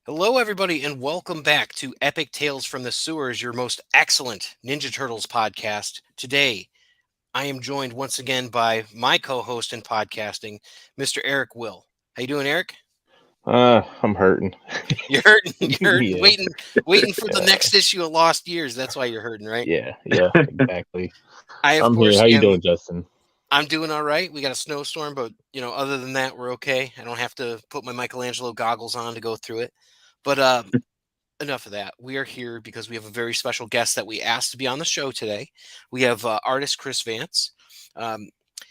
Hello, everybody, and welcome back to Epic Tales from the Sewers, your most excellent Ninja Turtles podcast. Today, I am joined once again by my co-host in podcasting, Mr. Eric Will. How you doing, Eric? I'm hurting. You're hurting. You're hurting, Yeah, waiting for the yeah, next issue of Lost Years. That's why you're hurting, right? yeah, exactly. I, of I'm here. course, How you am. doing, Justin? I'm doing all right. We got a snowstorm, but other than that, we're okay. I don't have to put my Michelangelo goggles on to go through it. But enough of that. We are here because we have a very special guest that we asked to be on the show today. We have artist Chris Vance. Um,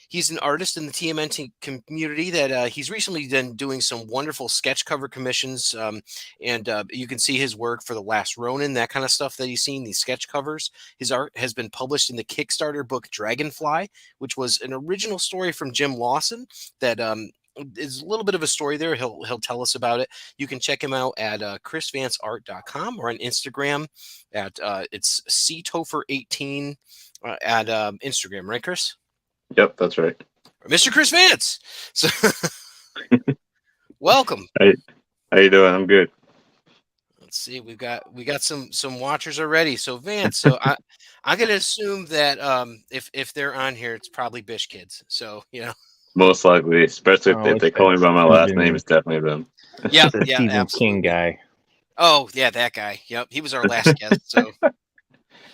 he's an artist in the TMNT community that he's recently been doing some wonderful sketch cover commissions. And you can see his work for The Last Ronin, that kind of stuff that he's seen, these sketch covers. His art has been published in the Kickstarter book Dragonfly, which was an original story from Jim Lawson that is a little bit of a story there. He'll tell us about it. You can check him out at chrisvanceart.com or on Instagram at it's ctopher18 at Instagram, right, Chris? Yep, that's right. Mr. Chris Vance. So welcome. Hey, how you doing? I'm good. Let's see. We got some watchers already. So Vance. So I'm gonna assume that if they're on here, it's probably Bish kids. So Most likely, especially if, Oh, if it's they call that me by my last name, Stephen. it's definitely them. yeah, It's that yeah, Stephen King absolutely. guy. Oh yeah, that guy. Yep, he was our last guest. So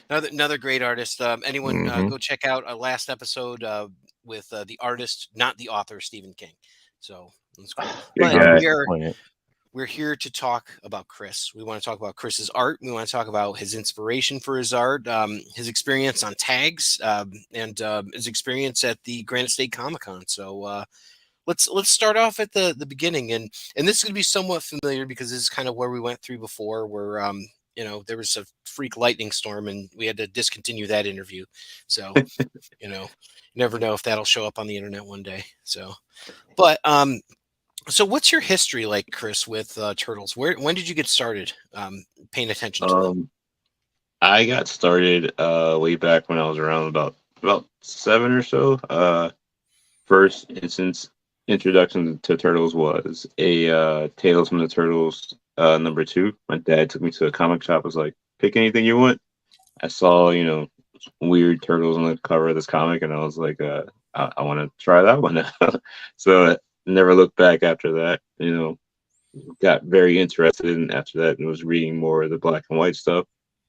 another great artist. Anyone Hmm. go check out our last episode with the artist, not the author, Stephen King. So that's cool. Good But I'm guy. disappointed. we're here to talk about Chris. We want to talk about Chris's art. We want to talk about his inspiration for his art, his experience on tags, and his experience at the Granite State Comic Con. So let's start off at the beginning, and this is going to be somewhat familiar because this is kind of where we went through before, where there was a freak lightning storm and we had to discontinue that interview. So you never know if that'll show up on the internet one day. So, but so what's your history like, Chris, with turtles? When did you get started paying attention to them? Um, I got started way back when I was around about 7 or so. First instance introduction to turtles was a Tales from the Turtles #2. My dad took me to a comic shop. Was like, pick anything you want. I saw weird turtles on the cover of this comic, and I was like, I want to try that one. So I never looked back after that. Got very interested in after that and was reading more of the black and white stuff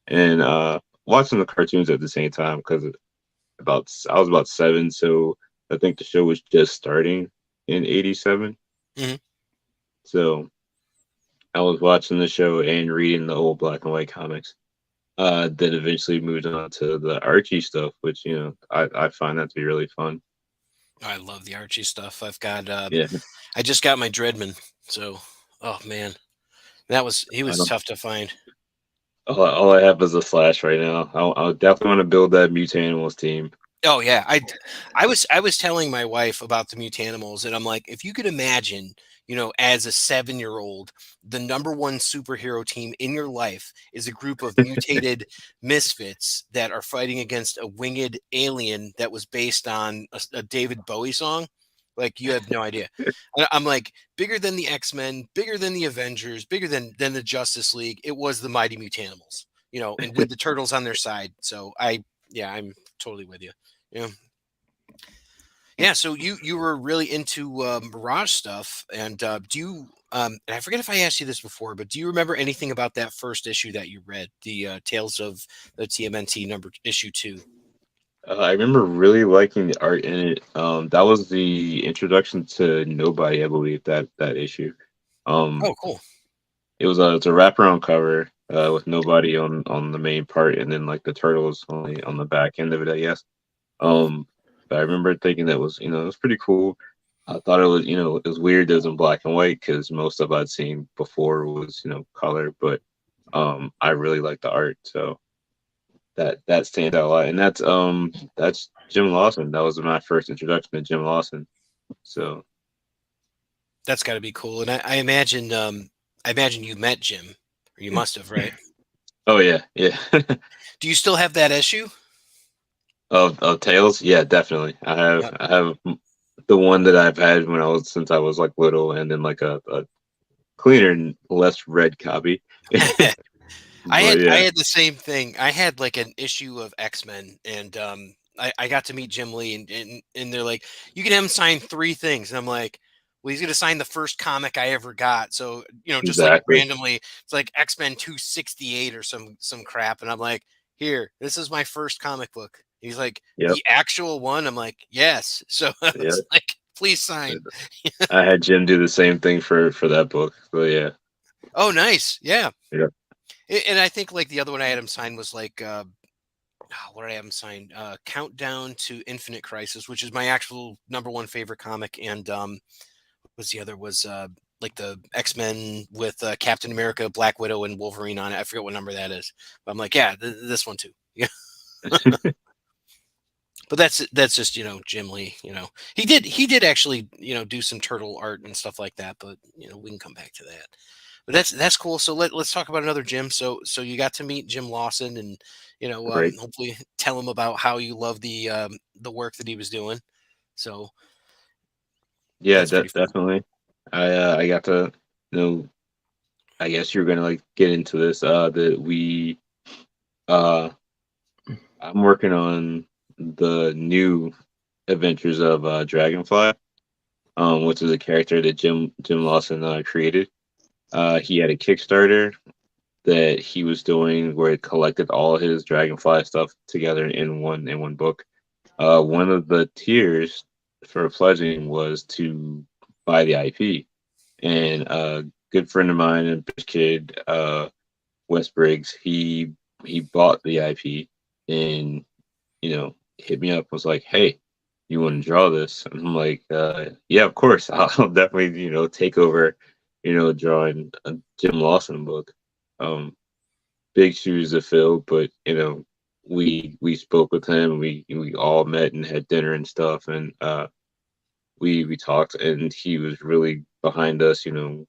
and watching the cartoons at the same time because I was about 7, so I think the show was just starting in '87. Hmm. So I was watching the show and reading the old black and white comics. Then eventually moved on to the Archie stuff, which I find that to be really fun. I love the Archie stuff. Yeah, I just got my Dreadman. So, oh man, he I was don't. tough to find. All I have is a Slash right now. I definitely want to build that Mutanimals team. Oh yeah, I was telling my wife about the Mutanimals, and I'm like, if you could imagine, as a 7-year-old, the number one superhero team in your life is a group of mutated misfits that are fighting against a winged alien that was based on a David Bowie song. Like you have no idea. I'm like bigger than the X-Men, bigger than the Avengers, bigger than the Justice League. It was the Mighty Mutanimals, and with the turtles on their side. So yeah, I'm totally with you. Yeah. Yeah. So you were really into Mirage stuff, and do you? And I forget if I asked you this before, but do you remember anything about that first issue that you read, the Tales of the TMNT number issue 2? I remember really liking the art in it. That was the introduction to Nobody, I believe that issue. Um, Oh, cool. it's a wraparound cover with Nobody on the main part, and then like the turtles on the back end of it, I guess. Um, but I remember thinking that was it was pretty cool. I thought it was it was weird that it was in black and white because most of I'd seen before was color, but I really like the art, so that stands out a lot, and that's Jim Lawson. That was my first introduction to Jim Lawson. So That's got to be cool. And I imagine you met Jim, or you must have, right? oh yeah, yeah. Do you still have that issue? Of Tails, yeah, definitely. Yep. I have the one that I've had when I was since I was like little, and then like a cleaner and less red copy. I But yeah, had the same thing. I had like an issue of X-Men, and I got to meet Jim Lee, and they're like, you can have him sign 3 things, and I'm like, well, he's gonna sign the first comic I ever got, so just like exactly. randomly, it's like X-Men 268 or some crap, and I'm like, here, this is my first comic book. He's like, Yep, the actual one. I'm like, yes. So I yep. was like, please sign. I had Jim do the same thing for that book. So yeah, Oh, nice, yeah. yep. And I think like the other one I had him sign was like what did I have him sign? Countdown to Infinite Crisis, which is my actual #1 favorite comic. And what's the other was like the X-Men with Captain America, Black Widow, and Wolverine on it. I forget what number that is. But I'm like, yeah, this one too. Yeah. But that's just Jim Lee. He did actually do some turtle art and stuff like that. But we can come back to that. But that's cool. So let's talk about another Jim. So you got to meet Jim Lawson, and Right. hopefully tell him about how you love the work that he was doing. So Yeah, that's pretty fun. definitely. I got to I guess you're gonna like get into this. That we I'm working on the new adventures of Dragonfly, which is a character that Jim Lawson created. He had a Kickstarter that he was doing where it collected all his Dragonfly stuff together in one book. One of the tiers for pledging was to buy the IP, and a good friend of mine and kid, Wes Briggs, he bought the IP and hit me up, was like, hey, you want to draw this? And I'm like, yeah, of course. I'll definitely take over drawing a Jim Lawson book. um Big shoes to fill, but we spoke with him. We all met and had dinner and stuff, and we talked, and he was really behind us, to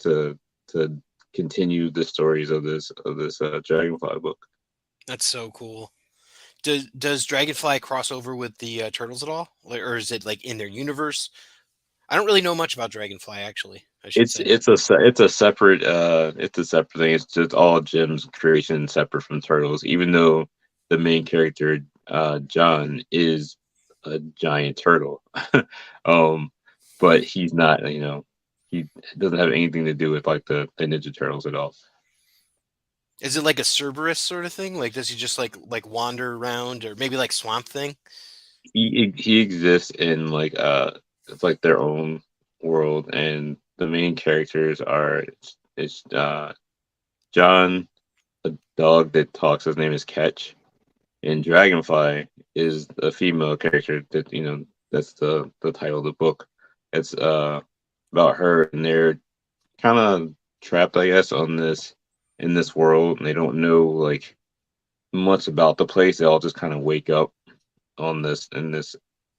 to continue the stories of this Dragonfly book. That's so cool. Does Dragonfly cross over with the turtles at all, or is it like in their universe? I don't really know much about Dragonfly, actually. I should say. It's a separate thing. It's just all Jim's creation, separate from Turtles. Even though the main character, John, is a giant turtle, um, but he's not. He doesn't have anything to do with like the Ninja Turtles at all. Is it like a Cerberus sort of thing? Like, does he just like wander around, or maybe like Swamp Thing? He exists in like it's like their own world, and the main characters are it's John, a dog that talks. His name is Catch, and Dragonfly is a female character that that's the title of the book. It's about her, and they're kind of trapped, I guess, on this in this world, and they don't know like much about the place. They all just kind of wake up on this in this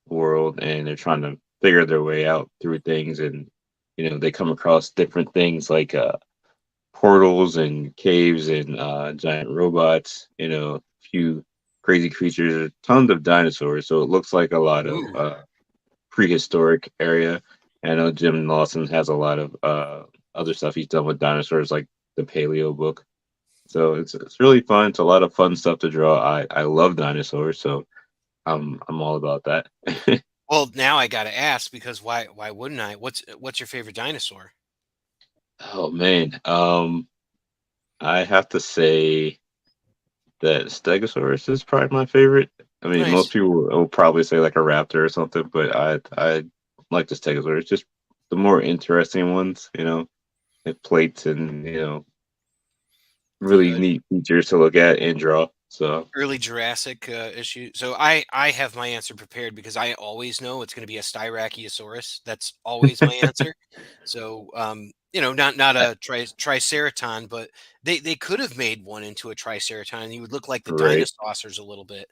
world, and they're trying to figure their way out through things, and they come across different things like portals and caves and giant robots, a few crazy creatures, tons of dinosaurs. So it looks like a lot of Ooh, prehistoric area. And I know Jim Lawson has a lot of other stuff he's done with dinosaurs, like the Paleo book. So it's really fun. It's a lot of fun stuff to draw. I love dinosaurs, so I'm all about that. well, now I gotta ask, because why wouldn't I? What's your favorite dinosaur? Oh man, I have to say that Stegosaurus is probably my favorite. I mean, most Nice. people will probably say like a raptor or something, but I like the Stegosaurus. Just the more interesting ones, with plates and really Good. neat features to look at and draw. So Early Jurassic issue. So I have my answer prepared, because I always know it's going to be a Styracosaurus. That's always my answer. So not a Triceraton, but they could have made one into a Triceraton. He would look like the right, dinosaurs a little bit.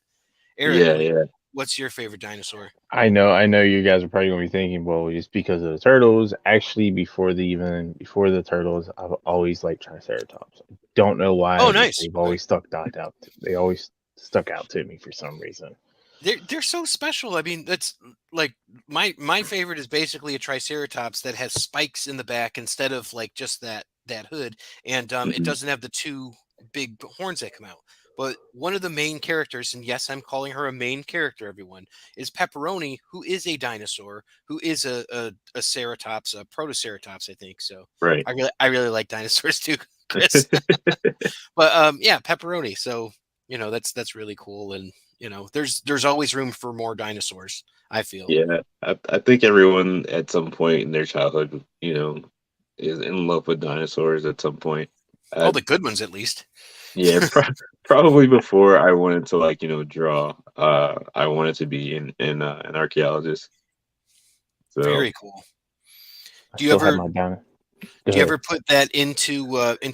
Eric, yeah, yeah. what's your favorite dinosaur? I know you guys are probably gonna be thinking, well, it's because of the turtles. Actually, before the turtles, I've always liked Triceratops. I don't know Oh, why, but nice. they've Okay. always stuck out. They always stuck out to me for some reason. They're so special. I mean, that's like my favorite is basically a Triceratops that has spikes in the back instead of like just that hood, and it Mhm. doesn't have the two big horns that come out. But one of the main characters, and yes, I'm calling her a main character, everyone, is Pepperoni, who is a dinosaur, who is a ceratops, a protoceratops, I think. So Right. I really like dinosaurs too, Chris. But yeah, pepperoni. So that's really cool, and there's always room for more dinosaurs. I feel. Yeah, I think everyone at some point in their childhood, is in love with dinosaurs at some point. All Uh, the good ones, at least. yeah, probably before I wanted to like draw. I wanted to be an archaeologist. So Very cool. I Do you still have ever my dino. Go do you ahead. ever put that into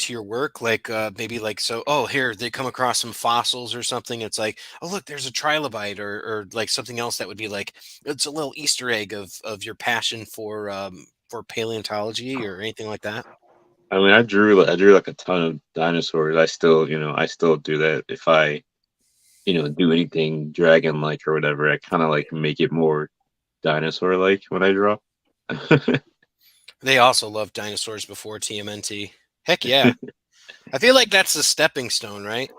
your work? Like maybe like so. Oh, here they come across some fossils or something. It's like, oh look, there's a trilobite or like something else that would be like it's a little Easter egg of your passion for paleontology or anything like that. I mean, I drew like a ton of dinosaurs. I still do that. If I do anything dragon like or whatever, I kind of like make it more dinosaur like when I draw. They also loved dinosaurs before TMNT. Heck yeah. I feel like that's the stepping stone, right?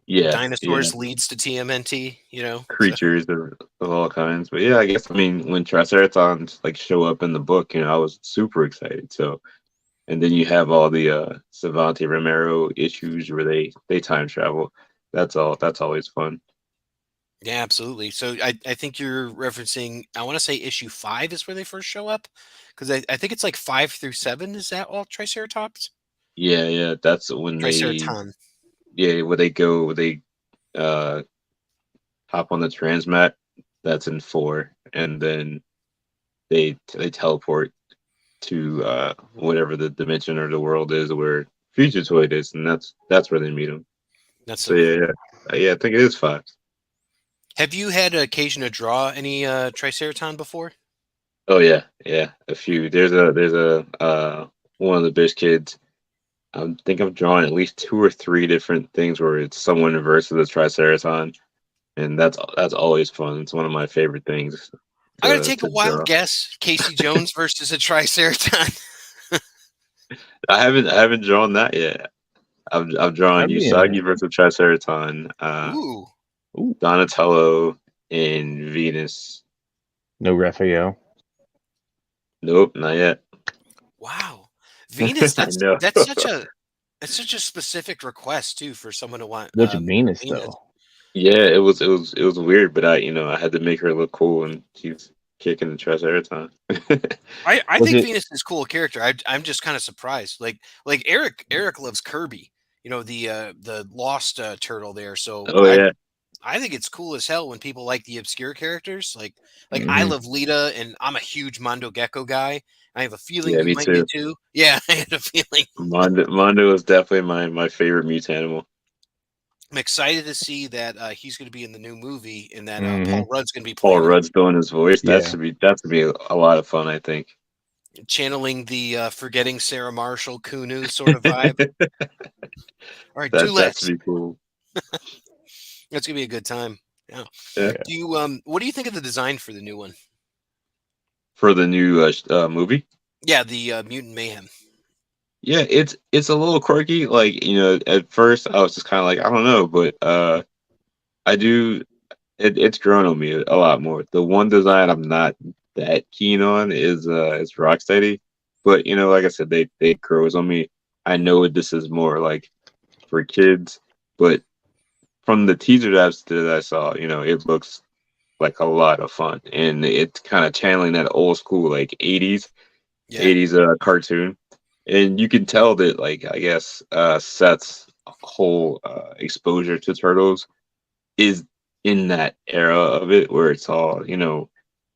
Yeah, yeah. Dinosaurs leads to TMNT. So Creatures of all kinds. But yeah, I guess I mean when Triceratons like show up in the book, I was super excited. So and then you have all the Savante Romero issues where they time travel. That's always fun. yeah, absolutely. So I think you're referencing I want to say issue 5 is where they first show up. Because I think it's like 5 through 7. Is that all Triceratops? Yeah, yeah. That's when they Triceraton. yeah, where they go where they uh hop on the transmat, that's in 4. And then they teleport to whatever the dimension or the world is where Future Toy is, and that's where they meet him. That's So so yeah, cool. yeah. Yeah, I think it is 5. Have you had occasion to draw any Triceraton before? Oh yeah, yeah, a few. There's a one of the best kids. I think I've drawn at least 2 or 3 different things where it's someone versus a Triceraton, and that's always fun. It's one of my favorite things I'm gonna to take a to wild draw. guess. Casey Jones versus a Triceraton. I haven't drawn that yet. I've drawn That'd be in. Usagi versus Triceraton, Ooh, Ooh, Donatello, and Venus. no Raphael. Nope, not yet. wow. Venus, I that's know. that's such a that's such a specific request too for someone to want Which Venus Venus. though? Yeah, it was weird, but I had to make her look cool, and she's kicking the Triceratops. I Was think it? Venus is a cool character. I'm just kind of surprised. Like Eric loves Kirby. The lost turtle there. So Oh yeah, I think it's cool as hell when people like the obscure characters. Like I Hmm. love Lita, and I'm a huge Mondo Gecko guy. I have a feeling yeah, you me might be too. too. Yeah, I had a feeling. Mondo is definitely my favorite mutant animal. I'm excited to see that he's going to be in the new movie, and that Hmm. Paul Rudd's going to be Paul playing him, Rudd's doing his voice. That Yeah. should be that should be a lot of fun, I think. channeling the forgetting Sarah Marshall Kunu sort of vibe. All right, do That should less. be cool. That's gonna be a good time. Yeah. Yeah, Yeah. What do you think of the design for the new one? for the new movie. Yeah, the Mutant Mayhem. Yeah, it's a little quirky. Like at first I was just kind of like I don't know, but I do. It's grown on me a lot more. The one design I'm not that keen on is Rocksteady, but like I said, they grows on me. I know this is more like for kids, but from the teaser that I saw, it looks like a lot of fun, and it's kind of channeling that old school like Yeah, 80s cartoon, and you can tell that like I guess Seth's whole exposure to turtles is in that era of it where it's all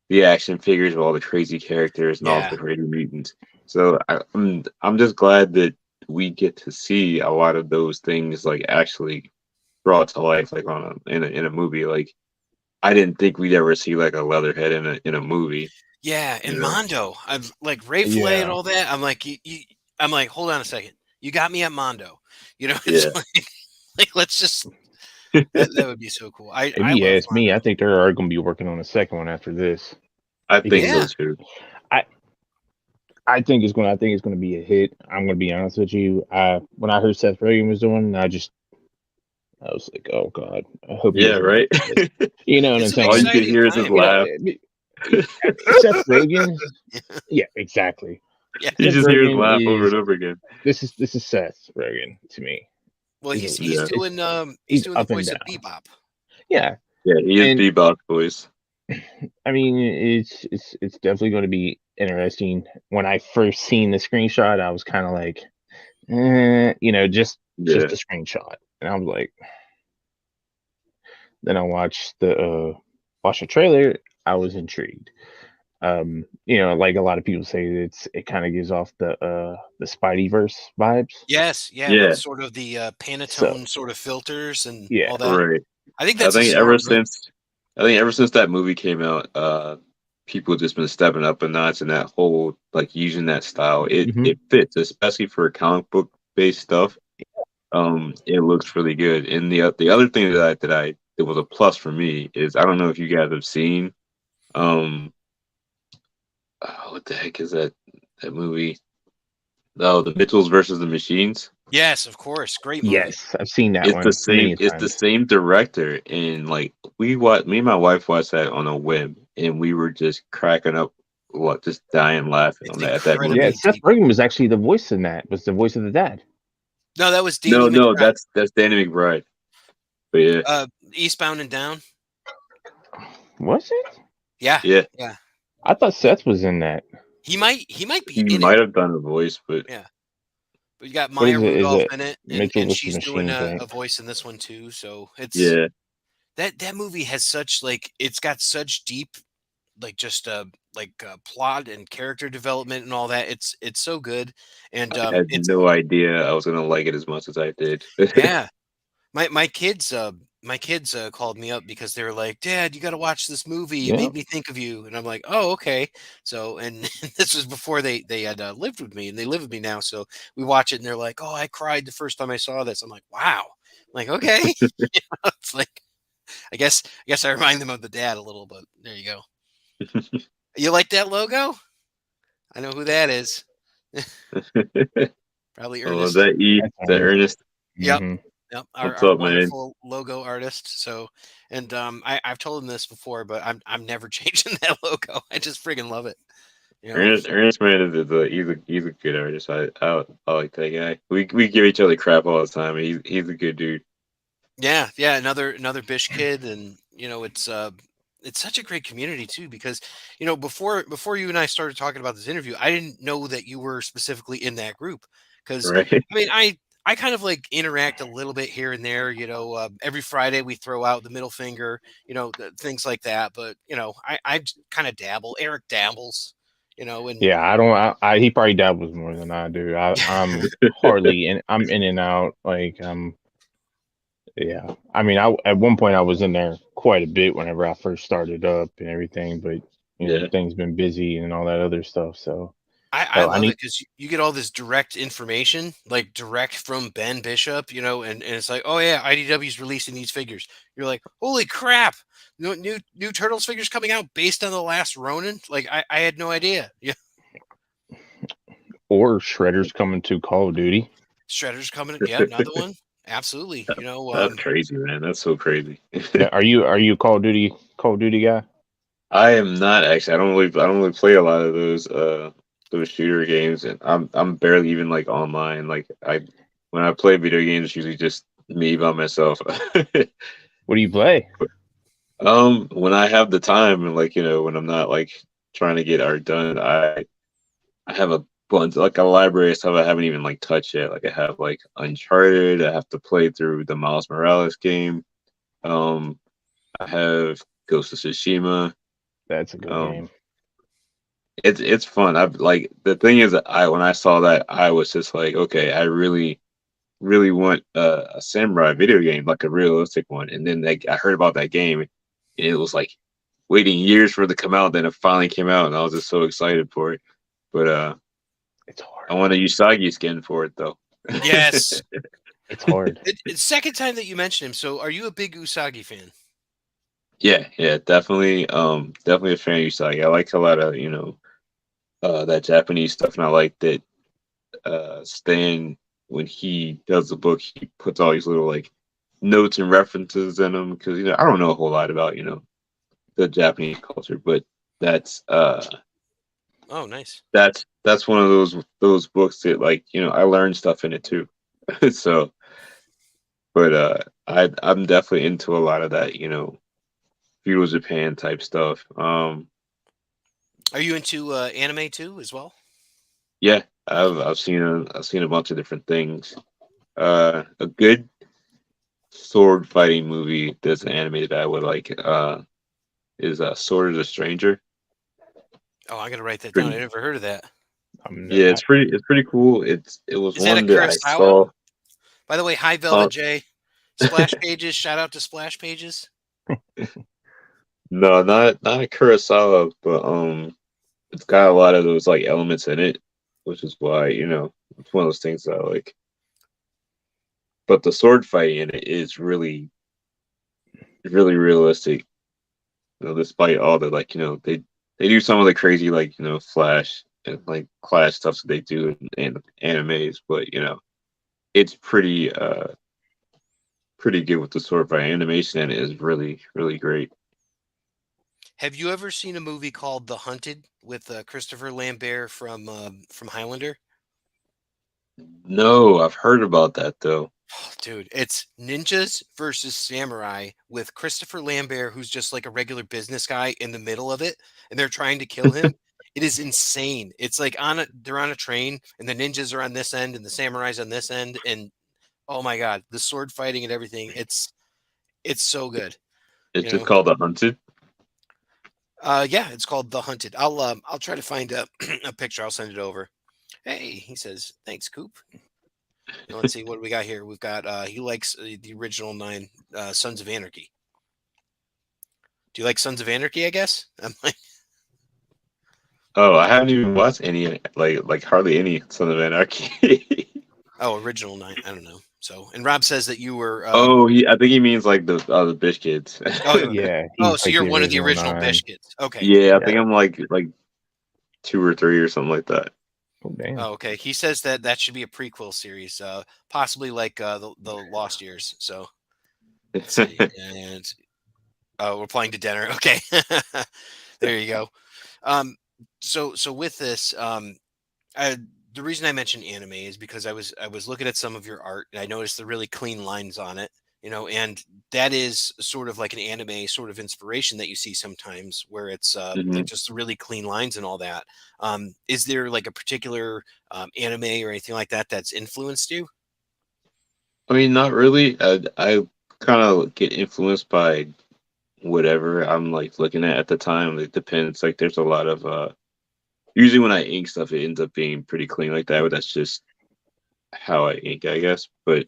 the action figures of all the crazy characters and all yeah, the crazy mutants. So I'm just glad that we get to see a lot of those things like actually brought to life like on in a movie. Like I didn't think we'd ever see like a Leatherhead in a movie. yeah. You And know? Mondo, I'm like Ray Flay and Yeah. all that. I'm like, I'm like, hold on a second. You got me at Mondo. It's Yeah. like let's just That would be so cool. If I you love ask me, I Mondo. think they're going to be working on a second one after this I think because so Yeah. too. I think it's going. I think it's going to be a hit. I'm going to be honest with you. When I heard Seth Rogen was doing, I was like, oh god, I hope he Yeah, doesn't right. do this. You know what I'm It's an All you saying? can exciting hear is his time. You know, laugh. Seth Rogen. Yeah, exactly. Yeah. You Seth just hear his Rogen laugh over is and over again. this is Seth Rogen to me. Well, he's Yeah. doing He's the up and voice of down. Bebop. Yeah, Yeah, he is and Bebop voice. I mean it's definitely going to be interesting. When I first seen the screenshot, I was kind of like, just Yeah. a screenshot, and I was like, then I watched the trailer. I was intrigued. Like a lot of people say, it kind of gives off the Spideyverse vibes. Yes, yeah, with Yeah. sort of the So Pantone sort of filters and yeah, all that. Right. I think I that's a think smart move. ever since that movie came out, people just been stepping up a notch in that whole like using that style. Mhm. It fits, especially for comic book based stuff. It looks really good. And the other thing that was a plus for me is I don't know if you guys have seen what the heck is that movie? Oh, the Mitchells versus the Machines. Yes, of course. Great movie. Yes, I've seen that one many It's the times. same director, and like me and my wife watched that on a whim, and we were just cracking up, just dying laughing It's on that at that Yeah, incredibly movie. Seth deep. Rogen was actually the voice in that. Was the voice of the dad? No, that was Danny No, McBride. that's Danny McBride. But yeah, Eastbound and Down. Was it? Yeah, yeah, yeah. I thought Seth was in that. He might he be in might it. have done a voice, but Yeah. But you got What Maya is it? Is Rudolph it in it, Mitchell and vs. she's doing Machines? Right? a voice in this one too. So it's yeah, that movie has such it's got such deep just plot and character development and all that. It's so good, and I had it's no idea I was gonna like it as much as I did. yeah. My kids called me up because they were like, "Dad, you got to watch this movie. It Yeah. made me think of you." And I'm like, "Oh, okay." So, and this was before they had lived with me, and they live with me now. So we watch it, and they're like, "Oh, I cried the first time I saw this." I'm like, "Wow." I'm like, okay, it's like I guess I remind them of the dad a little, but there you go. You like that logo? I know who that is. Probably Oh, is Ernest. that E? Is That's that Ernest. Ernest? Yep. Hmm. Yep, What's our up, man? wonderful logo artist. So, and I've told him this before, but I'm never changing that logo. I just friggin' love it. You know? Ernest man he's a good artist. I like that guy. We give each other crap all the time. He's a good dude. Yeah, yeah. Another Bish kid, and it's such a great community too because before you and I started talking about this interview, I didn't know that you were specifically in that group because Right? I mean I kind of interact a little bit here and there. Every Friday we throw out the middle finger, things like that. But I kind of dabble. Eric dabbles, and Yeah, I don't. He probably dabbles more than I do. I'm hardly in. I'm in and out. Yeah. I mean, at one point I was in there quite a bit whenever I first started up and everything, but Yeah. things been busy and all that other stuff. So I love it because you get all this direct information, like direct from Ben Bishop, and it's like, oh yeah, IDW's releasing these figures. You're like, holy crap, new Turtles figures coming out based on the last Ronin. Like I had no idea. Yeah, or Shredder's coming to Call of Duty. Shredder's coming. Yeah, another one. Absolutely. That's crazy, man. That's so crazy. Yeah, are you a Call of Duty guy? I am not actually. I don't really play a lot of those shooter games, and I'm barely even like online. Like when I play video games, it's usually just me by myself. What do you play? When I have the time and when I'm not like trying to get art done, I have a bunch like a library of stuff I haven't even like touched yet. Like I have like Uncharted. I have to play through the Miles Morales game. Um, I have Ghost of Tsushima. That's a good game. It's fun. I like the thing is that when I saw that I was just like, okay, I really want a samurai video game, like a realistic one. And then I heard about that game, and it was like waiting years for it to come out. Then it finally came out, and I was just so excited for it. But It's hard. I want a Usagi skin for it though. yes, It's hard. It's the second time that you mentioned him. So, are you a big Usagi fan? Yeah, definitely. Definitely a fan of Usagi. I like a lot of that Japanese stuff, and I like that Stan, when he does the book, he puts all these little like notes and references in them because I don't know a whole lot about the Japanese culture, but that's Oh, nice. that's one of those books that I learned stuff in it too. So, but I'm definitely into a lot of that feudal Japan type stuff. Are you into anime too, as well? Yeah, I've seen a bunch of different things. A good sword fighting movie that's an anime that I would like is Sword of the Stranger. Oh, I gotta write that down. I Pretty, never heard of that. yeah, it's pretty cool. It was Is that a one that I Kurosawa? saw. By the way, hi Uh, Velvet J. Splash Pages. Shout out to Splash Pages. no, not a Kurosawa, but it's got a lot of those like elements in it, which is why it's one of those things that I like. But the sword fighting in it is really really realistic. Despite all the they do some of the crazy flash and like clash stuff that they do in animes, but it's pretty good with the sword fight animation, and it is really really great. Have you ever seen a movie called The Hunted with Christopher Lambert from Highlander? No, I've heard about that though. Oh, dude, it's ninjas versus samurai with Christopher Lambert, who's just like a regular business guy in the middle of it, and they're trying to kill him. It is insane. It's like they're on a train, and the ninjas are on this end, and the samurais on this end, and oh my god, the sword fighting and everything. It's so good. It's You just know. called The Hunted. Yeah, it's called The Hunted. I'll try to find a a picture. I'll send it over. Hey, he says thanks, Coop. Now, let's see what we got here. We've got he likes the original 9 Sons of Anarchy. Do you like Sons of Anarchy? I guess I'm like, Oh, I haven't even watched any like hardly any Son of Anarchy. oh, original 9. I don't know. So, and Rob says that you were. Oh, I think he means like the Bish kids. Oh, Yeah, oh, he's so like you're the one of the original original 9. Bishkits. Okay. Yeah, I think Yeah. I'm like 2 or 3 or something like that. Oh damn. Oh, okay. He says that that should be a prequel series, possibly like the Lost Years. So let's see. And oh, we're playing to dinner. Okay, there you go. So with this, I, the reason I mentioned anime is because I was looking at some of your art and I noticed the really clean lines on it, and that is sort of like an anime sort of inspiration that you see sometimes where it's like Mhm. just really clean lines and all that. Is there like a particular anime or anything like that that's influenced you? I mean, not really. I kind of get influenced by whatever I'm like looking at the time. It depends. Like, there's a lot of usually when I ink stuff, it ends up being pretty clean like that. But that's just how I ink, I guess. But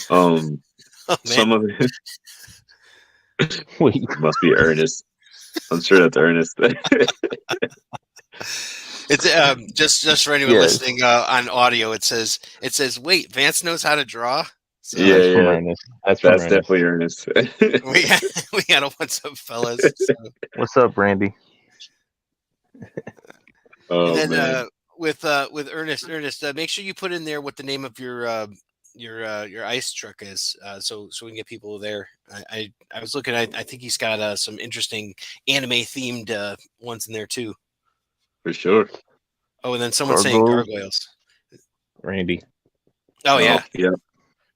um, Oh man, some of it Wait. must be Ernest. I'm sure that's Ernest. it's just for anyone Yes, listening on audio. It says wait, Vance knows how to draw. So Yeah, that's from yeah, Ernest. That's from that's Ernest. definitely Ernest. we got we got a what's up, fellas. So. What's up, Randy? And Oh then man. with Ernest, make sure you put in there what the name of your ice truck is, so we can get people there. I was looking. I think he's got some interesting anime themed ones in there too. For sure. Oh, and then someone saying Gargoyle? gargoyles. Randy. Oh Oh yeah, yeah.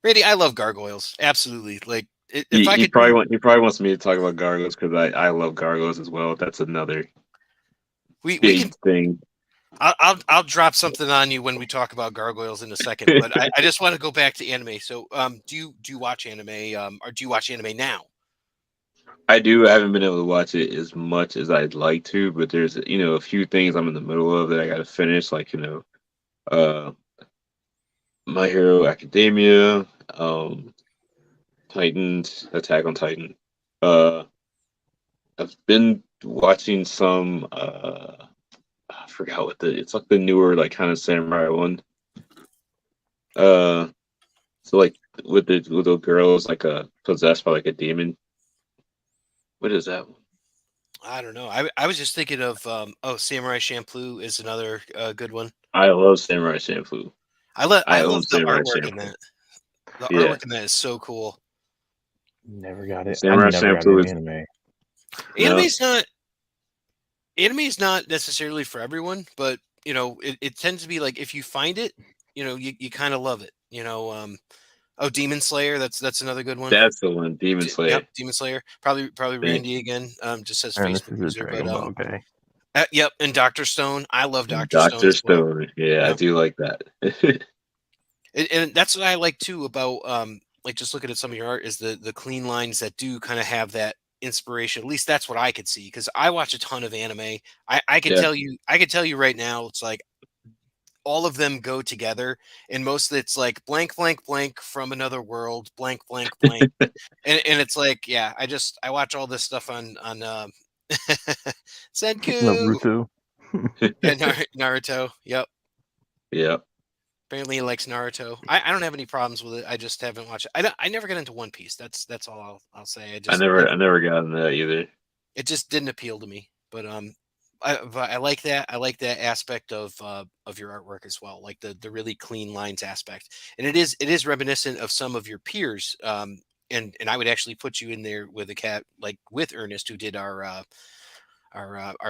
Randy, I love gargoyles. Absolutely. Like if He, I he could probably do, want, he probably wants me to talk about gargoyles because I love gargoyles as well. That's another we can. big thing. I'll drop something on you when we talk about gargoyles in a second. But I just want to go back to anime. So do you watch anime? Or do you watch anime now? I do. I haven't been able to watch it as much as I'd like to, but there's a few things I'm in the middle of that I got to finish, like uh, My Hero Academia, Titans, Attack on Titan. Uh, I've been watching some. I forgot what it's like the newer like kind of samurai one. Uh, so like the girl is like a possessed by like a demon. What is that one? I don't know. I was just thinking of Samurai Champloo is another good one. I love Samurai Champloo. I I love own the Samurai artwork in Champloo. that. The Yeah, artwork in that is so cool. Never got it. I Samurai never got Champloo into is anime. no. Anime is not necessarily for everyone, but it tends to be like if you find it, you kind of love it. Demon Slayer, that's another good one. That's the one, Demon Slayer. Yep, Demon Slayer. Probably Dang. Randy again. Just says And this Facebook is a user, but Dragon Ball guy. yep, and Doctor Stone. I love Doctor Stone Doctor as well. Stone. Yeah, I Yeah, do like that. and that's what I like too about like just looking at some of your art is the clean lines that do kind of have that inspiration. At least that's what I could see because I watch a ton of anime. I could Yeah. tell you right now, it's like all of them go together, and most of it's like blank, blank, blank from another world, blank, blank, blank, and it's like, yeah, I watch all this stuff on Senku Naruto. and Naruto. Yep. Yeah. Apparently he likes Naruto. I don't have any problems with it. I just haven't watched it. I never got into One Piece. That's all I'll say. I never got in that either. It just didn't appeal to me. But I like that. I like that aspect of your artwork as well, like the really clean lines aspect. And it is reminiscent of some of your peers. And I would actually put you in there with a cat like with Ernest, who did our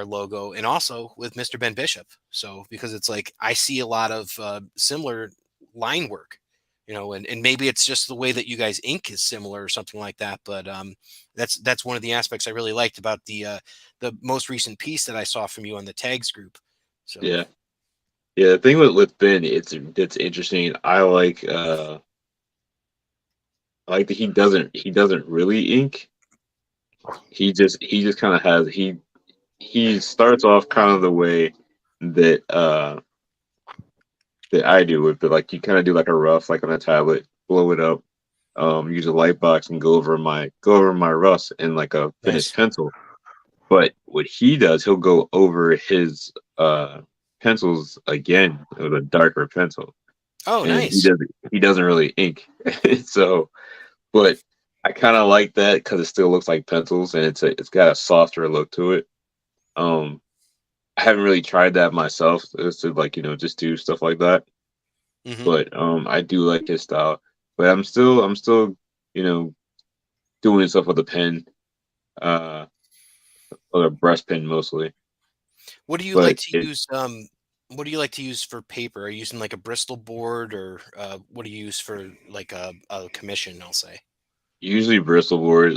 logo, and also with Mr. Ben Bishop. So because it's like I see a lot of similar line work, and maybe it's just the way that you guys ink is similar or something like that. But that's one of the aspects I really liked about the most recent piece that I saw from you on the tags group. So Yeah. Yeah, the thing with Ben, it's interesting. I like that he doesn't really ink. He just kind of has he starts off kind of the way that that I do it, but like you kind of do like a rough, like on a tablet, blow it up, use a light box and go over my roughs in like a finished nice. pencil. But what he does, he'll go over his pencils again with a darker pencil, Oh, and nice. he doesn't really ink. So, but I kind of like that because it still looks like pencils, and it's got a softer look to it. Um, I haven't really tried that myself, is to like just do stuff like that. Hmm. But I do like his style. But I'm still you know doing stuff with a pen, uh, or a brush pen mostly. What do you like But to use? What do you like to use for paper? Are you using like a Bristol board, or what do you use for like a commission? I'll say. usually Bristol board,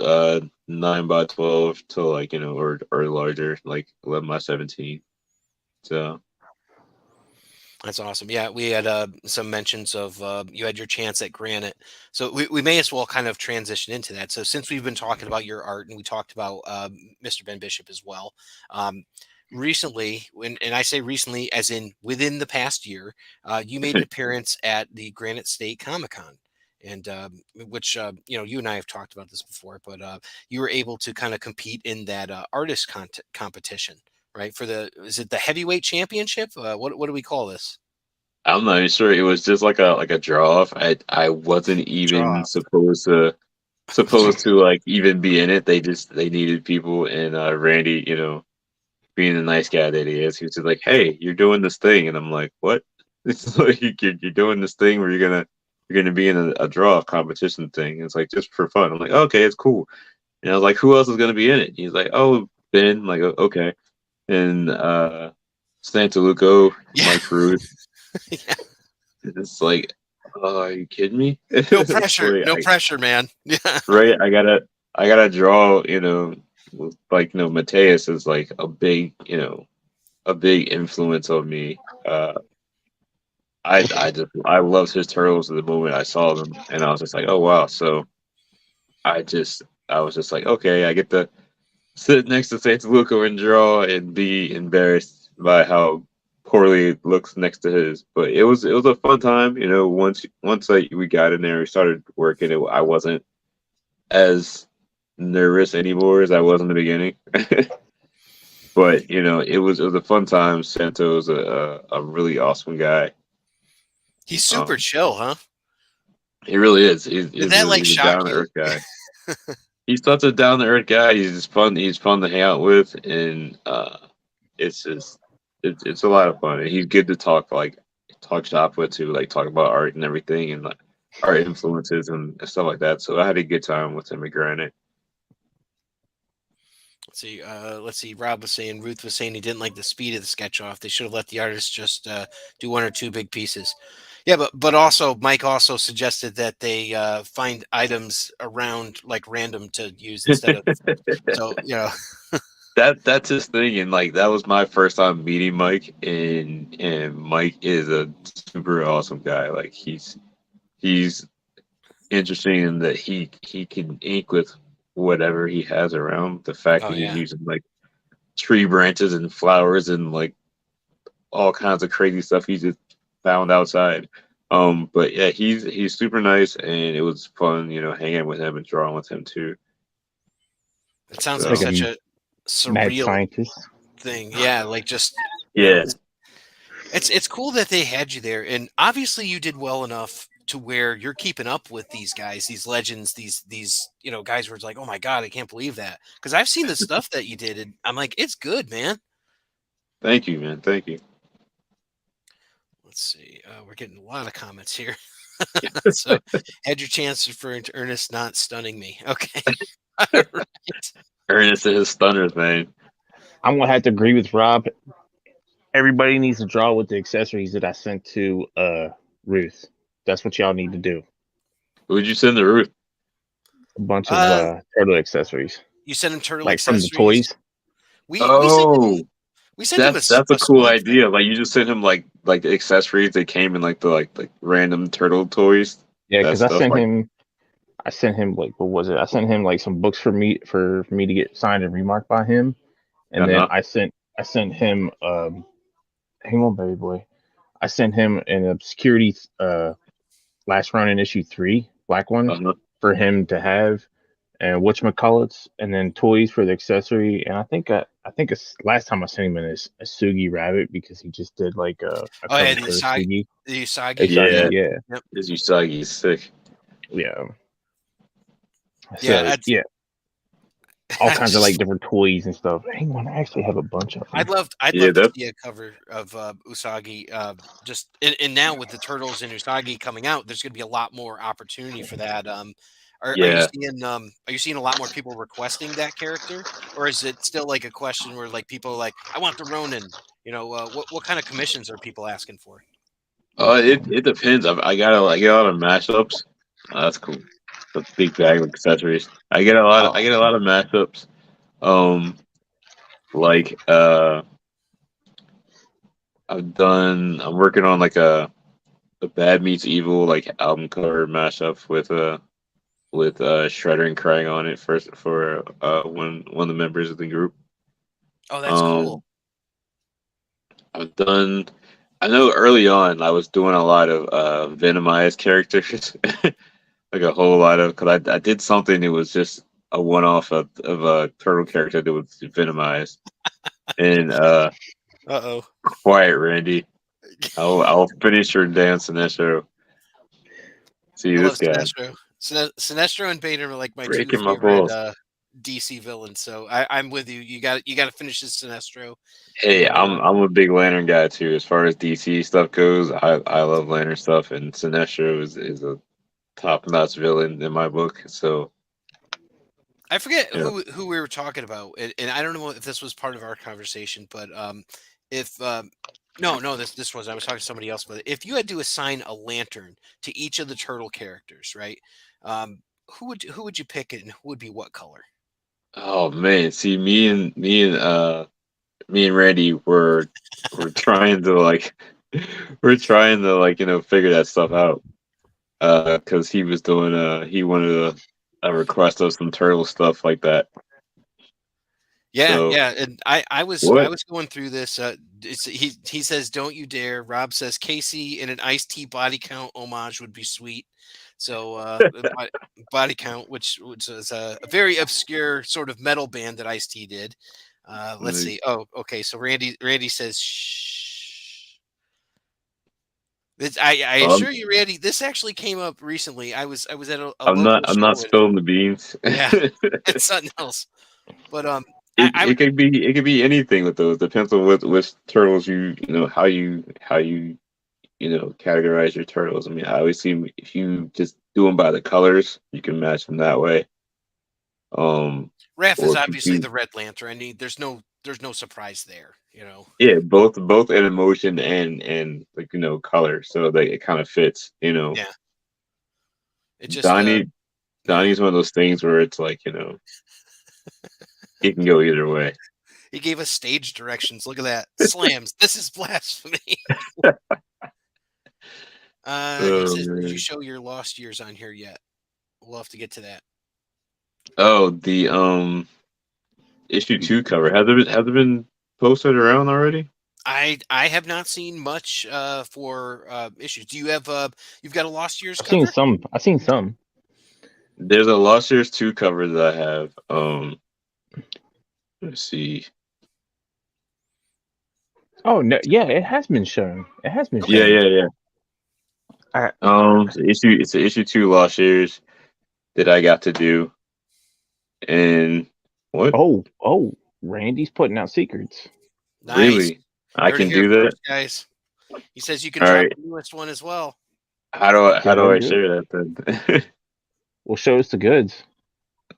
9 by 12 to like or larger, like 11 by 17. So That's awesome. Yeah, we had some mentions of you had your chance at Granite. So we may as well kind of transition into that. So since we've been talking about your art and we talked about Mr. Ben Bishop as well, recently, and I say recently as in within the past year, you made an appearance at the Granite State Comic Con. And which you and I have talked about this before, but you were able to kind of compete in that artist competition, right? Is it the heavyweight championship? What do we call this? I'm not even sure. It was just like a draw off. I wasn't even Draw. supposed to like even be in it. They needed people, and Randy, being the nice guy that he is, he was just like, "Hey, you're doing this thing," and I'm like, "What?" It's like you're doing this thing where you're gonna be in a draw off competition thing. And it's like just for fun. I'm like, okay, it's cool. And I was like, who else is gonna be in it? He's like, oh, Ben. I'm like, okay, and Santa Luco, Yeah. Mike Rude. Yeah. It's like, oh, are you kidding me? No It's pressure. like, No pressure, man. Yeah. right, I gotta draw. Like Mateus is like a big influence on me. I loved his turtles at the moment I saw them, and I was just like, oh wow. So I was just like, okay, I get to sit next to Santa Luca and draw and be embarrassed by how poorly it looks next to his. But it was a fun time. Once we got in there, we started working. I wasn't as nervous anymore as I was in the beginning. But it was a fun time. Santo is a really awesome guy. He's super Um, chill, huh? He really is. Did that like He's a shock down to you? earth guy. He's such a down to earth guy. He's just fun. He's fun to hang out with, and it's just it's a lot of fun. And he's good to talk shop with too, like talk about art and everything, and like art influences and stuff like that. So I had a good time with him at Granite. Let's see. Rob was saying, Ruth was saying he didn't like the speed of the sketch off. They should have let the artist just do one or two big pieces. Yeah, but also Mike also suggested that they find items around like random to use instead of. So That's his thing, and like that was my first time meeting Mike, and Mike is a super awesome guy. Like he's interesting in that he can ink with whatever he has around. The fact oh that he's yeah. using like tree branches and flowers and like all kinds of crazy stuff he just found outside. But yeah, he's super nice, and it was fun, hanging with him and drawing with him too. It sounds like Like So such a a mad surreal scientist. thing. Yeah, like just yeah, it's cool that they had you there, and obviously you did well enough to where you're keeping up with these guys, these legends, these guys where it's like, oh my god, I can't believe that, because I've seen the stuff that you did, and I'm like, it's good, man. thank you, man. Thank you. Let's see, we're getting a lot of comments here. So, had your chance for Ernest not stunning me. Okay, all right. Ernest and his stunners, man. I'm gonna have to agree with Rob. Everybody needs to draw with the accessories that I sent to Ruth. That's what y'all need to do. Who'd you send to Ruth? A bunch of Uh, turtle accessories, you sent him turtle like from the accessories. toys. Oh, We sent him that's a a cool small thing. idea. Like you just sent him like the accessories that came in like the like random turtle toys. Yeah, That because I stuff. sent Like him. I sent him like what was it? I sent him like some books for me to get signed and remarked by him, and then uh-huh. I sent him hang on baby boy. I sent him an obscurity last run in issue 3, black one, Uh-huh. for him to have, and whatchamacallits, and then toys for the accessory. And I think it's last time I sent him a Sugi rabbit because he just did like a Oh yeah, cover for Sugi. the A Usagi. Sugi, Yeah, yeah, Yep. this Usagi is sick. yeah. Yeah, So yeah, all I kinds of like just different toys and stuff. Hang on, I actually have a bunch of them. I'd Yeah, love to that. see a cover of Usagi. Just and now with the Turtles and Usagi coming out, there's going to be a lot more opportunity for that. Yeah. are you seeing a lot more people requesting that character, or is it still like a question where like people are like, I want the Ronin? What kind of commissions are people asking for? It depends. I get a lot of mashups. That's cool. A big bag of accessories. I Oh, get a lot of mashups. Um, like I'm working on like a Bad Meets Evil like album cover mashup with Shredder and Krang on it first for one of the members of the group. Oh, that's Um, cool. I've done. I know early on I was doing a lot of Venomized characters, like a whole lot of because I did something that was just a one off of a turtle character that was Venomized, and Uh-oh. quiet Randy. I'll finish your dance in that show. See I this love guy Sinestro. Sinestro and Bane are like my two breaking my favorite balls. DC villains. So I'm with you. You got to finish this Sinestro. Hey, And I'm a big Lantern guy too. As far as DC stuff goes, I love Lantern stuff, and Sinestro is a top notch villain in my book. So I forget yeah. who we were talking about, and I don't know if this was part of our conversation, but if no, this was I was talking to somebody else, but if you had to assign a lantern to each of the turtle characters, right? Um, who would you pick, and who would be what color? Oh man, see me and Randy were trying to like we're trying to like figure that stuff out. Because he was doing he wanted a request of some turtle stuff like that. Yeah, So yeah, and I what? was going through this. He says, "Don't you dare." Rob says, "Casey in an iced tea body count homage would be sweet." So body count, which is a very obscure sort of metal band that Ice T did. Let's see. Oh, okay. So Randy says, "Shh." I Um, assure you, Randy, this actually came up recently. I was at a I'm local not show and spilling the beans. yeah, it's something else. But I It could be anything with those. Depends on what turtles you know how you categorize your turtles. I mean, I always see if you just do them by the colors, you can match them that way. Raph is Or if you obviously do, the Red Lantern. I mean, there's no surprise there. You know. yeah, both in emotion and like color, so that it kind of fits. Yeah. It just Donnie yeah. Donnie's one of those things where it's like it can go either way. He gave us stage directions. Look at that. Slams. This is blasphemy. He Oh says, "Did you man. show your lost years on here yet?" We'll have to get to that. Oh, the issue 2 cover has it been posted around already? I have not seen much for issues. Do you have you've got a lost years I've seen cover? some. I've seen some. There's a Lost Years 2 cover that I have. Let's see. Oh no, yeah, it has been shown. It has been Okay. shown. Yeah. I, It's the issue 2 Lost Years that I got to do. And what? oh, Randy's putting out secrets. Nice. Really? I You heard it can here do that? first, guys. He says you can All drop right. the newest one as well. How Go do ahead I and do it. share that then? Well, show us the goods.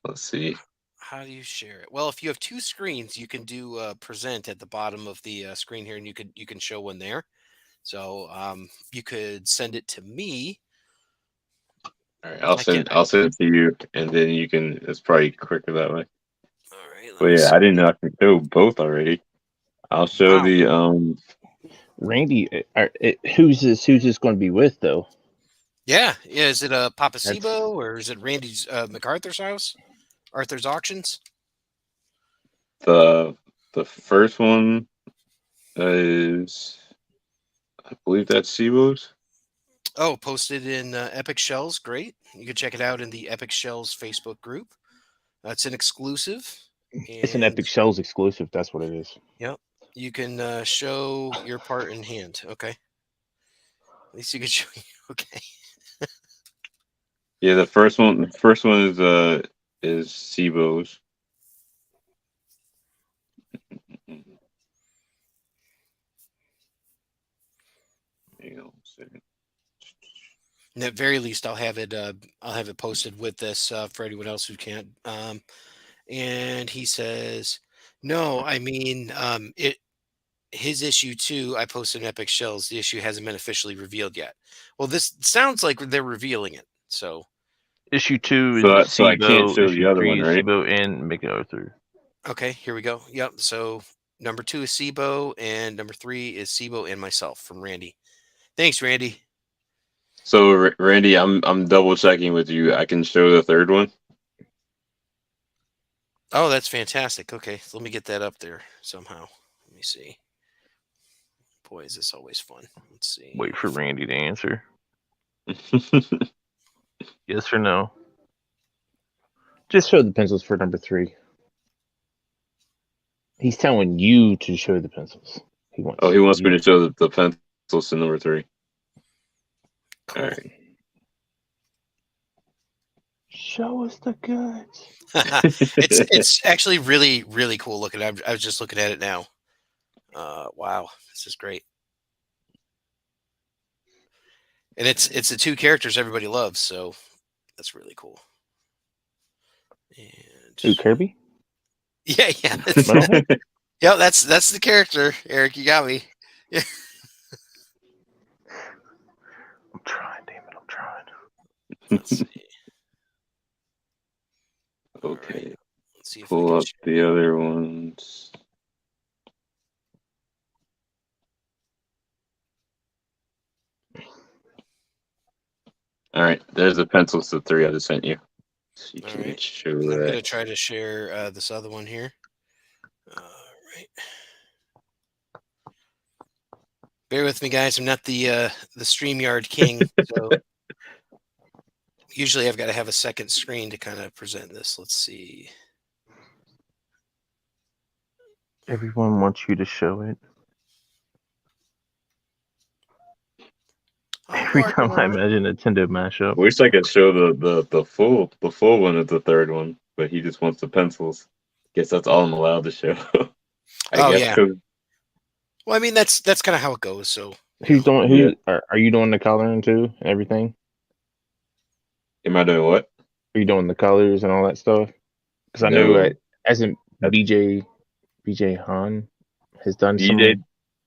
Let's see. How do you share it? Well, if you have two screens, you can do present at the bottom of the screen here, and you can show one there. So you could send it to me. All right, I can. I'll send it to you, and then you can. It's probably quicker that way. All right. Let But me yeah, see. I didn't know I could show both already. I'll show Wow. the Randy, who's this going to be with though? Yeah. Yeah. Is it a Papa That's Sibo or is it Randy's MacArthur's house? Arthur's auctions. the the first one is I believe that's Sibo's. Oh, posted in Epic Shells. Great. You can check it out in the Epic Shells Facebook group. That's an exclusive. it's an And Epic Shells exclusive. That's what it is. yep, you can show your part in hand. Okay. At least you can show. Okay. Yeah, the first one is Sibo's. Hang on a second. And at very least, I'll have it. I'll have it posted with this for anyone else who can't. And he says, "No, I mean, it. His issue too. I posted in Epic Shells. The issue hasn't been officially revealed yet. Well, this sounds like they're revealing it. So Issue 2 is So with so I can't Sibo. show the Issue other 3 one, is right? Sibo and MacArthur. okay, here we go. Yep. So number 2 is Sibo, and number 3 is Sibo and myself from Randy. Thanks, Randy. So Randy, I'm double checking with you. I can show the third one. Oh, that's fantastic. Okay, so let me get that up there somehow. Let me see. Boy, is this always fun. Let's see. Wait for Randy to answer. Yes or no? Just show the pencils for number 3. He's telling you to show the pencils. He wants He wants me you to show the pencils to number 3. Cool. All right. show us the goods. It's actually really cool looking. I was just looking at it now. Wow, this is great. And it's the two characters everybody loves, so that's really cool. And Ooh, Kirby? yeah, Metalhead? yeah, that's the character. Eric, you got me. Yeah. I'm trying, damn it, I'm trying. Let's see. Okay. All right. Let's see if I Pull can up the other ones. All right, there's the pencils to 3 I just sent you. So you All can right. show And I'm that. gonna try to share this other one here. Right. Bear with me, guys. I'm not the StreamYard king, so usually I've got to have a second screen to kind of present this. Let's see. Everyone wants you to show it. Every working time I on it. imagine a Nintendo mashup. Wish I could show the full one of the third one, but he just wants the pencils. Guess that's all I'm allowed to show. I Oh guess yeah. 'cause- Well, I mean that's kind of how it goes. So Who's doing? Yeah. Who are you doing the coloring too? And everything? Am I doing what? Are you doing the colors and all that stuff? Because I know No. as in That's- BJ Han has done BJ some.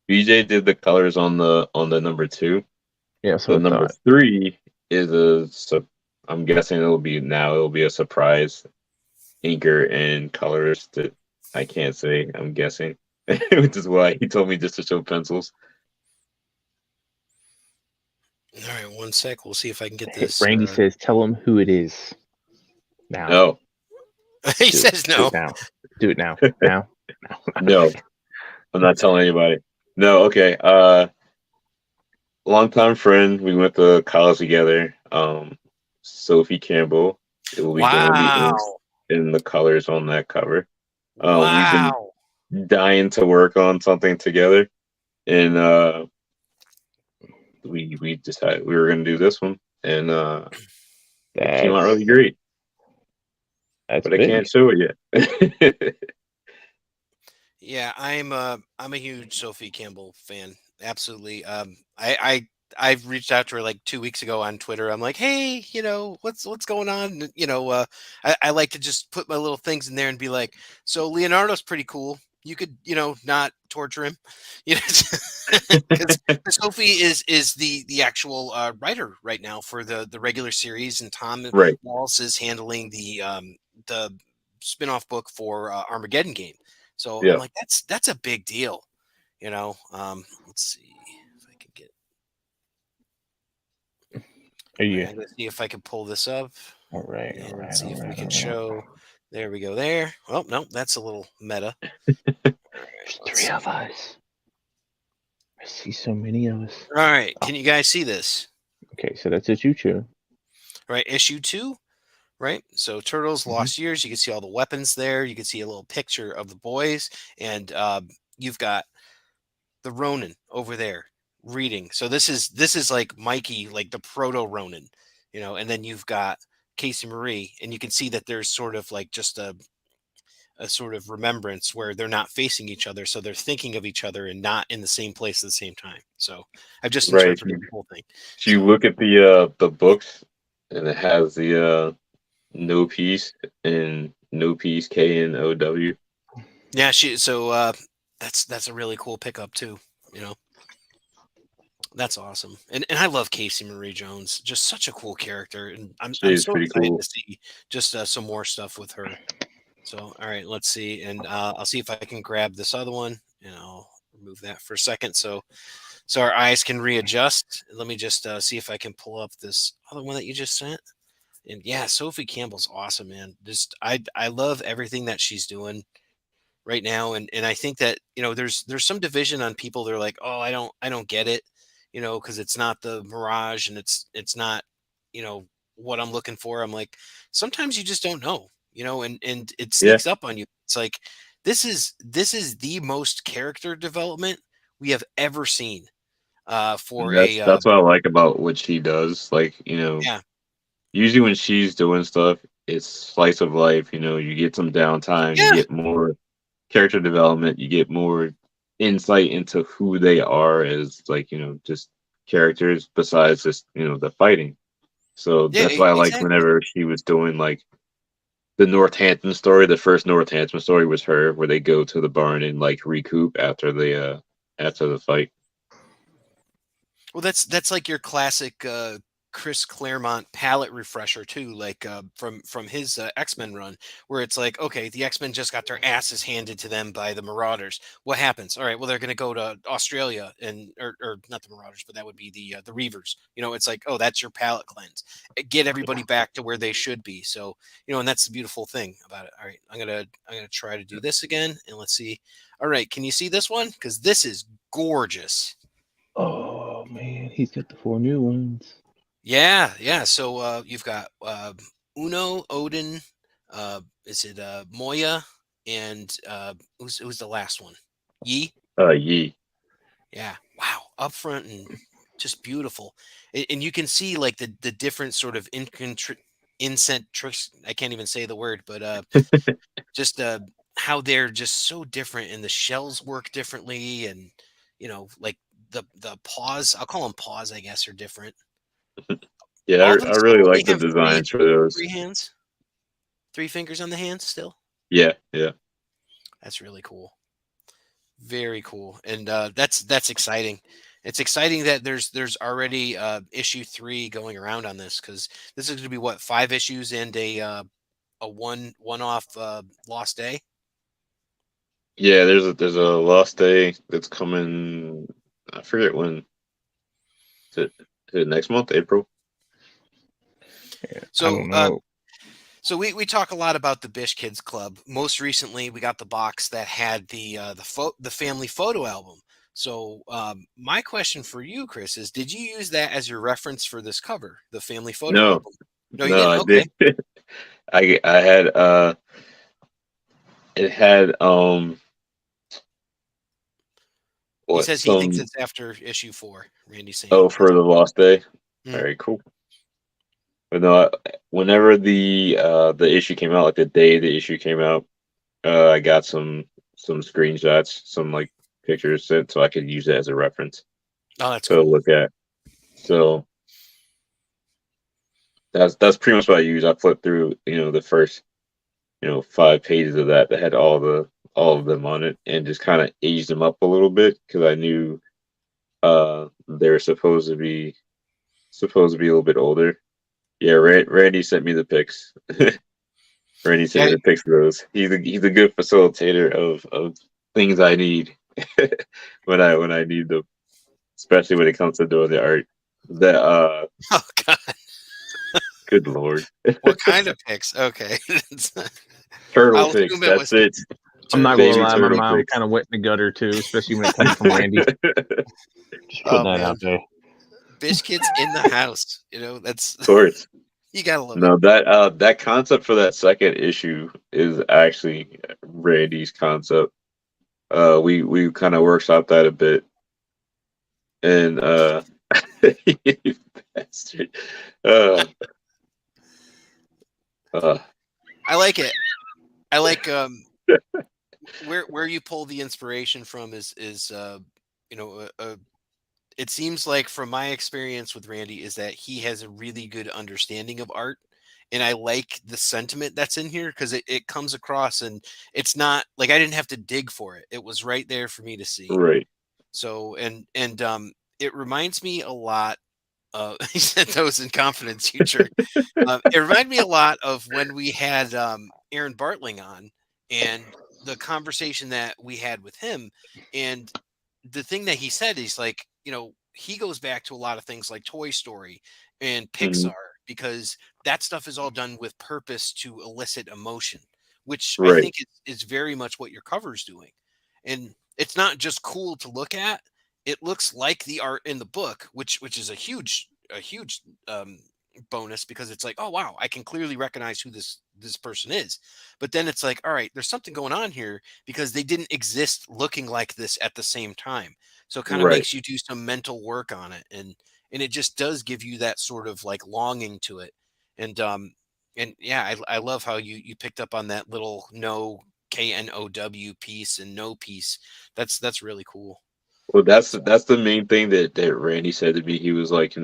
BJ did the colors on the number 2. Yeah, The so I number thought. 3 is I'm guessing it'll be a surprise inker and colorist that I can't say. I'm guessing, which is why he told me just to show pencils. all right, one sec. We'll see if I can get this. Randy says, "Tell him who it is." Now, No, He do says it. no. Do it now. Now. no, I'm not telling anybody. No, okay. Longtime friend. We went to college together. Sophie Campbell. It will be doing the Wow. inks and the colors on that cover. We've been Wow. dying to work on something together, and we decided we were going to do this one, and it came out really great. That's But I big. can't show it yet. Yeah, I'm a huge Sophie Campbell fan. Absolutely. I've reached out to her like 2 weeks ago on Twitter. I'm like, hey, what's going on? And, I like to just put my little things in there and be like, so Leonardo's pretty cool. You could, not torture him, because Sophie is the actual writer right now for the regular series, and Tom Right. Walsh is handling the spin-off book for Armageddon game. So Yeah. I'm like, that's a big deal, Let's see if I can get. Are you? I'm gonna see if I can pull this up All right. and All right. see All if we right. can All right. show. There we go. There. Oh no, that's a little meta. There's Let's 3 of see. us. I see so many of us. All right, can you guys see this? Okay, so that's a choo-choo. Right, issue 2. Right, so Turtles Lost Years. You can see all the weapons there. You can see a little picture of the boys, and you've got the Ronin over there reading. So this is like Mikey, like the proto Ronin, and then you've got Casey Marie, and you can see that there's sort of like just a sort of remembrance where they're not facing each other, so they're thinking of each other and not in the same place at the same time. So I've just Right. interpreted the whole thing. If you So, look at the books, and it has the no peace and no peace KNOW. yeah, that's a really cool pickup too. That's awesome, and I love Casey Marie Jones. Just such a cool character, and I'm She's so pretty excited cool. to see just some more stuff with her. So, all right, let's see, and I'll see if I can grab this other one, and I'll remove that for a second, so our eyes can readjust. Let me just see if I can pull up this other one that you just sent. And yeah, Sophie Campbell's awesome, man. Just I love everything that she's doing right now, and I think that there's some division on people. They're like, oh, I don't get it, because it's not the Mirage, and it's not what I'm looking for. I'm like, sometimes you just don't know, and it Yeah. sneaks up on you. It's like this is the most character development we have ever seen for That's what I like about what she does. Like, yeah. usually when she's doing stuff, it's slice of life. You get some downtime, you Yeah. get more character development, you get more insight into who they are as like, just characters besides just, the fighting. So Yeah, that's why I liked exactly. whenever she was doing like the Northampton story. The first Northampton story was her, where they go to the barn and like recoup after the fight. Well, that's like your classic Chris Claremont palette refresher too, like from his X-Men run, where it's like, okay, the X-Men just got their asses handed to them by the Marauders. What happens? All right, well, they're going to go to Australia and or not the Marauders, but that would be the Reavers. It's like, oh, that's your palette cleanse. Get everybody back to where they should be. So and that's the beautiful thing about it. All right, I'm gonna try to do this again, and let's see. All right, can you see this one? Because this is gorgeous. Oh man, he's got the 4 new ones. Yeah, yeah. So you've got Uno, Odin, is it Moya, and who's the last one? Yi? Yi. Yeah. Wow. Up front and just beautiful. And you can see like the different sort of I can't even say the word, but just how they're just so different, and the shells work differently, and like the paws, I'll call them paws, I guess, are different. Yeah, All of them I really still only like the have designs for those. three hands, three fingers on the hands still. Yeah, yeah. That's really cool. Very cool, and that's exciting. It's exciting that there's already issue 3 going around on this, because this is going to be what, 5 issues and a one off lost day. Yeah, there's a Lost Day that's coming. I forget when. Is it next month, April? Yeah, I So don't know. so we talk a lot about the Bish Kids Club. Most recently, we got the box that had the family photo album. So my question for you, Chris, is: did you use that as your reference for this cover, the family photo No, album? No, you no, didn't. I Okay. did. I had it had He what says he thinks some it's after issue 4. Randy's saying. oh for the Lost Day. Mm. Very cool. But no, whenever the issue came out, like the day the issue came out, I got some screenshots, some like pictures sent so I could use it as a reference Oh, that's to cool. look at. So that's pretty much what I use. I flipped through, the first, 5 pages of that had all of them on it, and just kind of aged them up a little bit because I knew they're supposed to be a little bit older. Yeah, Randy sent me the pics. Randy sent Yeah. me the pics of those. He's a good facilitator of things I need when I need them, especially when it comes to doing the art. That Oh God. good lord, What kind of pics? Okay. turtle I'll pics. assume it was That's it. I'm not turtle. gonna Baby lie, my turtle mom pics. kind of wet in the gutter too, especially when it comes from Randy. Just Oh putting that man, out there. Bish Kids in the house. That's Of course. you gotta love it. No, that concept for that second issue is actually Randy's concept. We kind of workshopped that a bit, and you bastard. Uh, uh, I like it. I like where you pull the inspiration from is you know it seems like, from my experience with Randy, is that he has a really good understanding of art, and I like the sentiment that's in here, because it comes across, and it's not like I didn't have to dig for it. It was right there for me to see. right. So and it reminds me a lot. He said those in confidence, you jerk. It reminded me a lot of when we had Aaron Bartling on, and the conversation that we had with him. And the thing that he said is, like, he goes back to a lot of things like Toy Story and Mhm. Pixar, because that stuff is all done with purpose to elicit emotion, which I Right. think is very much what your cover is doing. And it's not just cool to look at; it looks like the art in the book, which is a huge bonus, because it's like, oh wow, I can clearly recognize who this person is. But then it's like, all right, there's something going on here, because they didn't exist looking like this at the same time. So it kind of Right. makes you do some mental work on it, and it just does give you that sort of like longing to it. And yeah, I love how you picked up on that little no KNOW piece and no piece. That's really cool. Well, So that's the main thing that Randy said to me. He was like,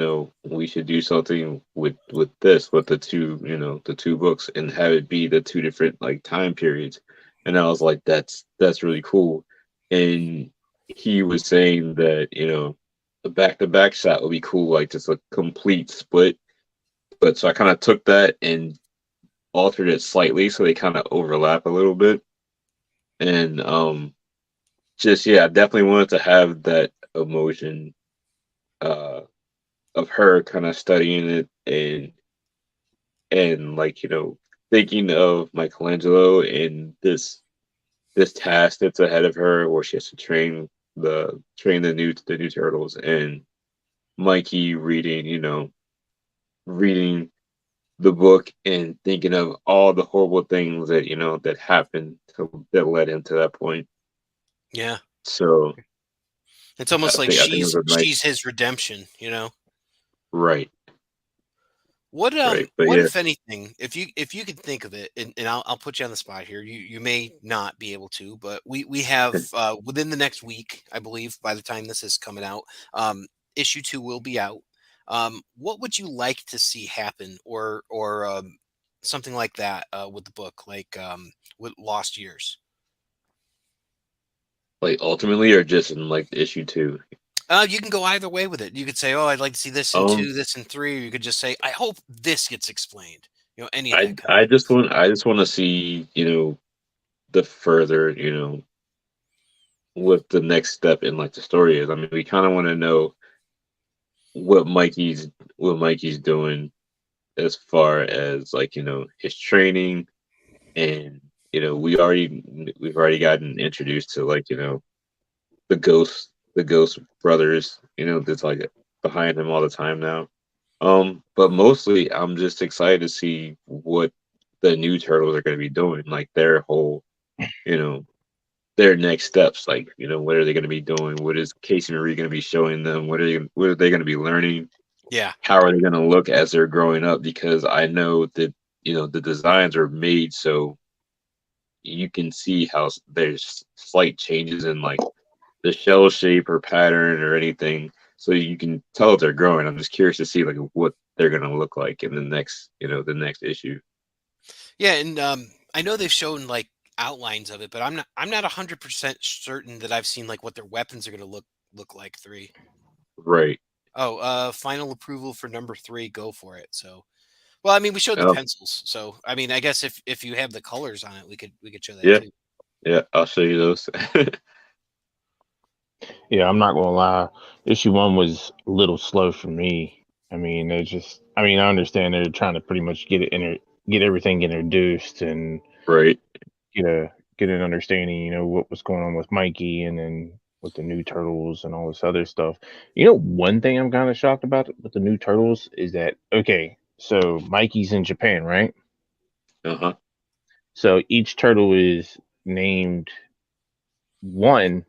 we should do something with this, with the two books, and have it be the two different like time periods. And I was like, that's really cool. And he was saying that, the back to back shot would be cool, like just a complete split. But so I kind of took that and altered it slightly so they kind of overlap a little bit. And just yeah, I definitely wanted to have that emotion uh of her kind of studying it and like thinking of Michelangelo and this task that's ahead of her where she has to train the new turtles, and Mikey reading the book and thinking of all the horrible things that happened that led him to that point. yeah. So It's almost like I think it was a nice, she's his redemption, you know. right, right. But What yeah, if anything, if you could think of it, and I'll put you on the spot here. You may not be able to, but we have within the next week, I believe, by the time this is coming out, issue 2 will be out. What would you like to see happen, or something like that with the book, like with Lost Years? like ultimately, or just in like issue 2. You can go either way with it. You could say, "Oh, I'd like to see this in Um, 2, this in 3," or you could just say, "I hope this gets explained." You know, any of that kind of I just stuff. want to see, the further, what the next step in like the story is. I mean, we kind of want to know what Mikey's doing as far as like his training, and we've already gotten introduced to like the ghost brothers, that's like behind him all the time now. But mostly I'm just excited to see what the new turtles are going to be doing, like their whole, you know their next steps. Like, what are they going to be doing? What is Casey Marie going to be showing them? What are they going to be learning? Yeah. How are they going to look as they're growing up? Because I know that the designs are made so you can see how there's slight changes in like the shell shape or pattern or anything, so you can tell if they're growing. I'm just curious to see like what they're going to look like in the next issue. Yeah, and I know they've shown like outlines of it, but I'm not 100% certain that I've seen like what their weapons are going to look like. 3. Right. Oh, final approval for number 3. Go for it. So, well, I mean, we showed the Oh, pencils, so I mean, I guess if you have the colors on it, we could show that yeah. too. Yeah. I'll show you those. Yeah, I'm not gonna lie. Issue 1 was a little slow for me. I mean, they're just. I mean, I understand they're trying to pretty much get everything introduced and Right. get a get an understanding. What was going on with Mikey, and then with the new turtles and all this other stuff. One thing I'm kind of shocked about with the new turtles is that, okay, so Mikey's in Japan, right? Uh-huh. So each turtle is named one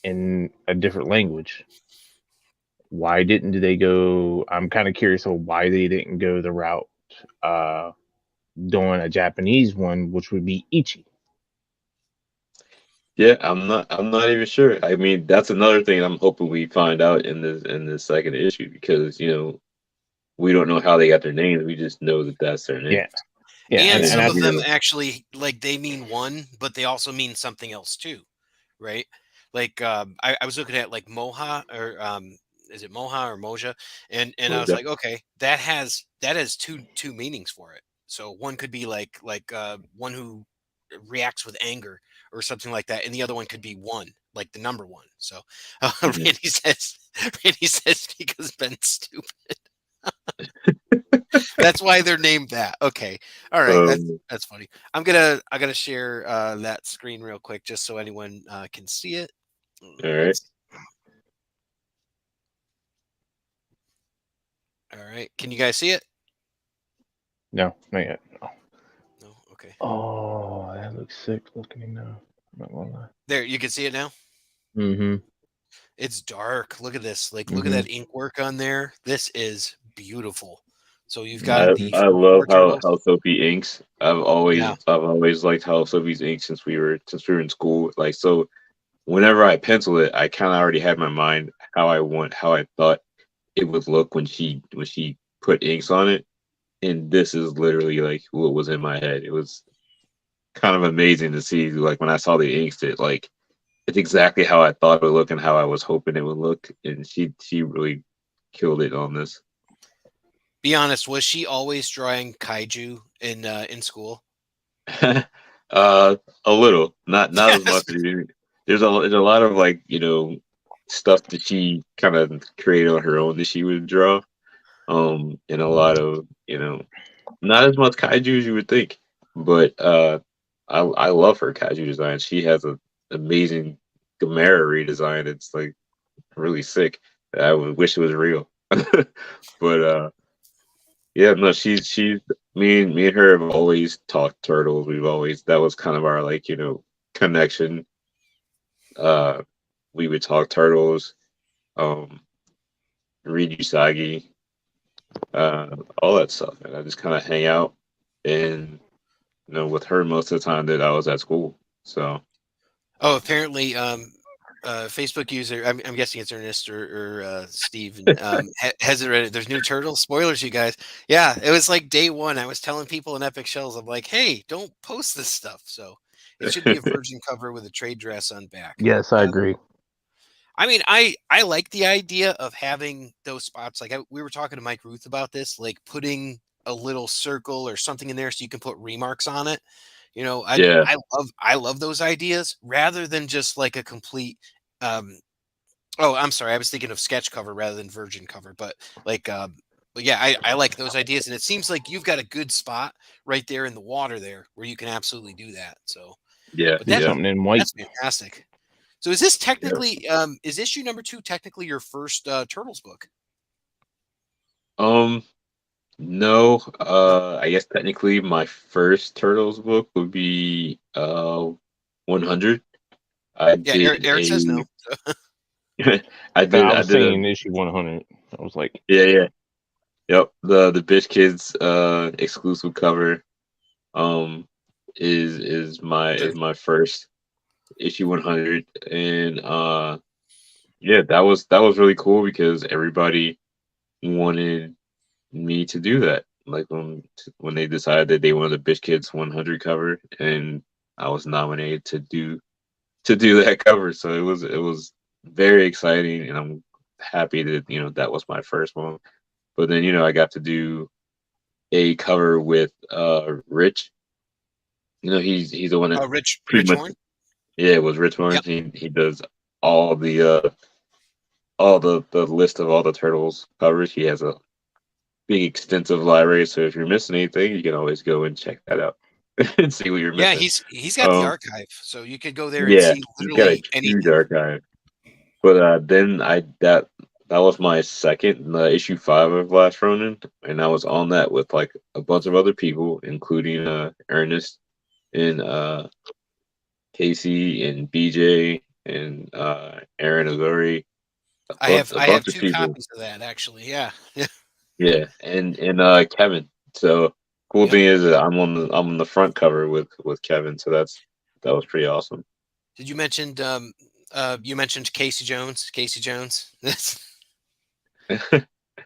in a different language. Why didn't they go? I'm kind of curious of why they didn't go the route uh doing a Japanese one, which would be Ichi. Yeah, I'm not even sure. I mean, that's another thing I'm hoping we find out in this second issue, because we don't know how they got their names. We just know that that's their Yeah, names. yeah, And and And some I of them actually like they mean one, but they also mean something else too, right? Like I was looking at like Moha, or is it Moha or Moja, and I was Moja. like, okay, that has two meanings for it. So one could be like one who reacts with anger or something like that, and the other one could be one, like the number one. So Mhm. Randy says Randy says because Ben's stupid. That's why they're named that. Okay. All right. Um, That's funny. I gotta share that screen real quick just so anyone can see it. all right. All right. Can you guys see it? no, not yet. No. No. Okay. Oh, that looks sick looking now. I'm not gonna lie. There, you can see it now. Mm-hmm. It's dark. Look at this. Like, look at Mm-hmm. that ink work on there. This is beautiful. So you've got Mm-hmm. the I love four turtles. how Sophie inks. Yeah. I've always liked how Sophie's inks since we were in school. Like, so whenever I pencil it, I kind of already had in my mind how I thought it would look when she put inks on it, and this is literally like what was in my head. It was kind of amazing to see, like when I saw the inks, it's exactly how I thought it would look and how I was hoping it would look, and she really killed it on this. Be honest. Was she always drawing kaiju in school? A little, not as Yes. much. There's a lot of like stuff that she kind of created on her own that she would draw. And a lot of not as much kaiju as you would think, but I love her kaiju design. She has an amazing Gamera redesign. It's like really sick. I would wish it was real, but yeah, no, she's me and her have always talked turtles. We've always, that was kind of our like connection. Uh, we would talk turtles, read Usagi, all that stuff. And I just kind of hang out and with her most of the time that I was at school. So Oh, apparently, Facebook user, I'm guessing it's Ernest or Steve, hasn't read it. There's new turtles. Spoilers, you guys. Yeah, it was like day one. I was telling people in Epic Shells, I'm like, hey, don't post this stuff. So it should be a virgin cover with a trade dress on back. Yes, I agree. I mean, I like the idea of having those spots. Like we were talking to Mike Ruth about this, like putting a little circle or something in there so you can put remarks on it. You know, yeah, I love those ideas rather than just like a complete. Oh, I'm sorry, I was thinking of sketch cover rather than virgin cover, but like, but yeah, I like those ideas, and it seems like you've got a good spot right there in the water there where you can absolutely do that. So, yeah, but Do that's yeah, something in white. that's fantastic. So is this yeah. technically is issue number 2 technically your first Turtles book? No, No. I guess technically my first Turtles book would be 100. I Yeah, did Eric says a no. I I was did a saying issue 100. I was like, yeah. Yep, the Bitch Kids exclusive cover is my first issue 100, and yeah, that was really cool because everybody wanted me to do that. Like when they decided that they wanted the Bitch Kids 100 cover, and I was nominated to do that cover, so it was very exciting, and I'm happy that that was my first one. But then I got to do a cover with Rich. He's the one that Oh, Rich pretty much, Horn. yeah, it was Rich Yep. Lawrence. He does all the list of all the Turtles covers. He has a big extensive library, so if you're missing anything, you can always go and check that out and see what you're Yeah, missing. he's got the Um, archive, so you could go there and yeah, see he's got a literally huge anything. archive. But then that was my second issue 5 of Last Ronin, and I was on that with like a bunch of other people, including Ernest and Casey and BJ and Aaron Azori, a I have bunch of 2 people. copies of that actually. Yeah. Yeah. Yeah, and Kevin. So cool Yep. thing is that I'm on the front cover with Kevin, so that was pretty awesome. Did you mentioned Casey Jones? Casey Jones.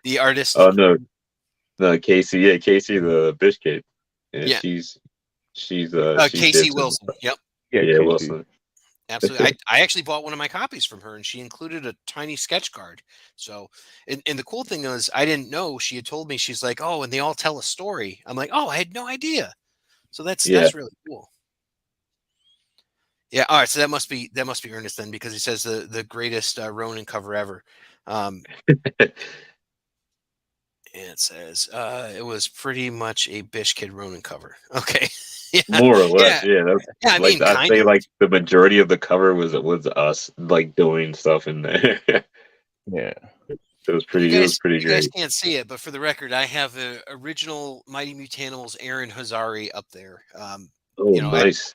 The artist. Oh no, Casey, yeah, Casey the bitch kid. Yeah, Yeah. she Casey did some Wilson. stuff. Yep. yeah, Yeah, Casey. Wilson. Absolutely. I actually bought one of my copies from her and she included a tiny sketch card. So, and the cool thing is I didn't know, she had told me, she's like, oh, and they all tell a story. I'm like, oh, I had no idea. So Yeah. that's really cool. Yeah. All right. So that must be Ernest then, because he says the greatest Ronin cover ever. And it says it was pretty much a Bish Kid Ronin cover. Okay. Yeah. More or less, Yeah. yeah. That's Yeah. I like mean, I'd kind say of. like the majority of the cover was us like doing stuff in there. Yeah. It was pretty You guys great. can't see it, but for the record, I have a original Mighty Mutanimals Aaron Hazari up there. Oh, You know, nice.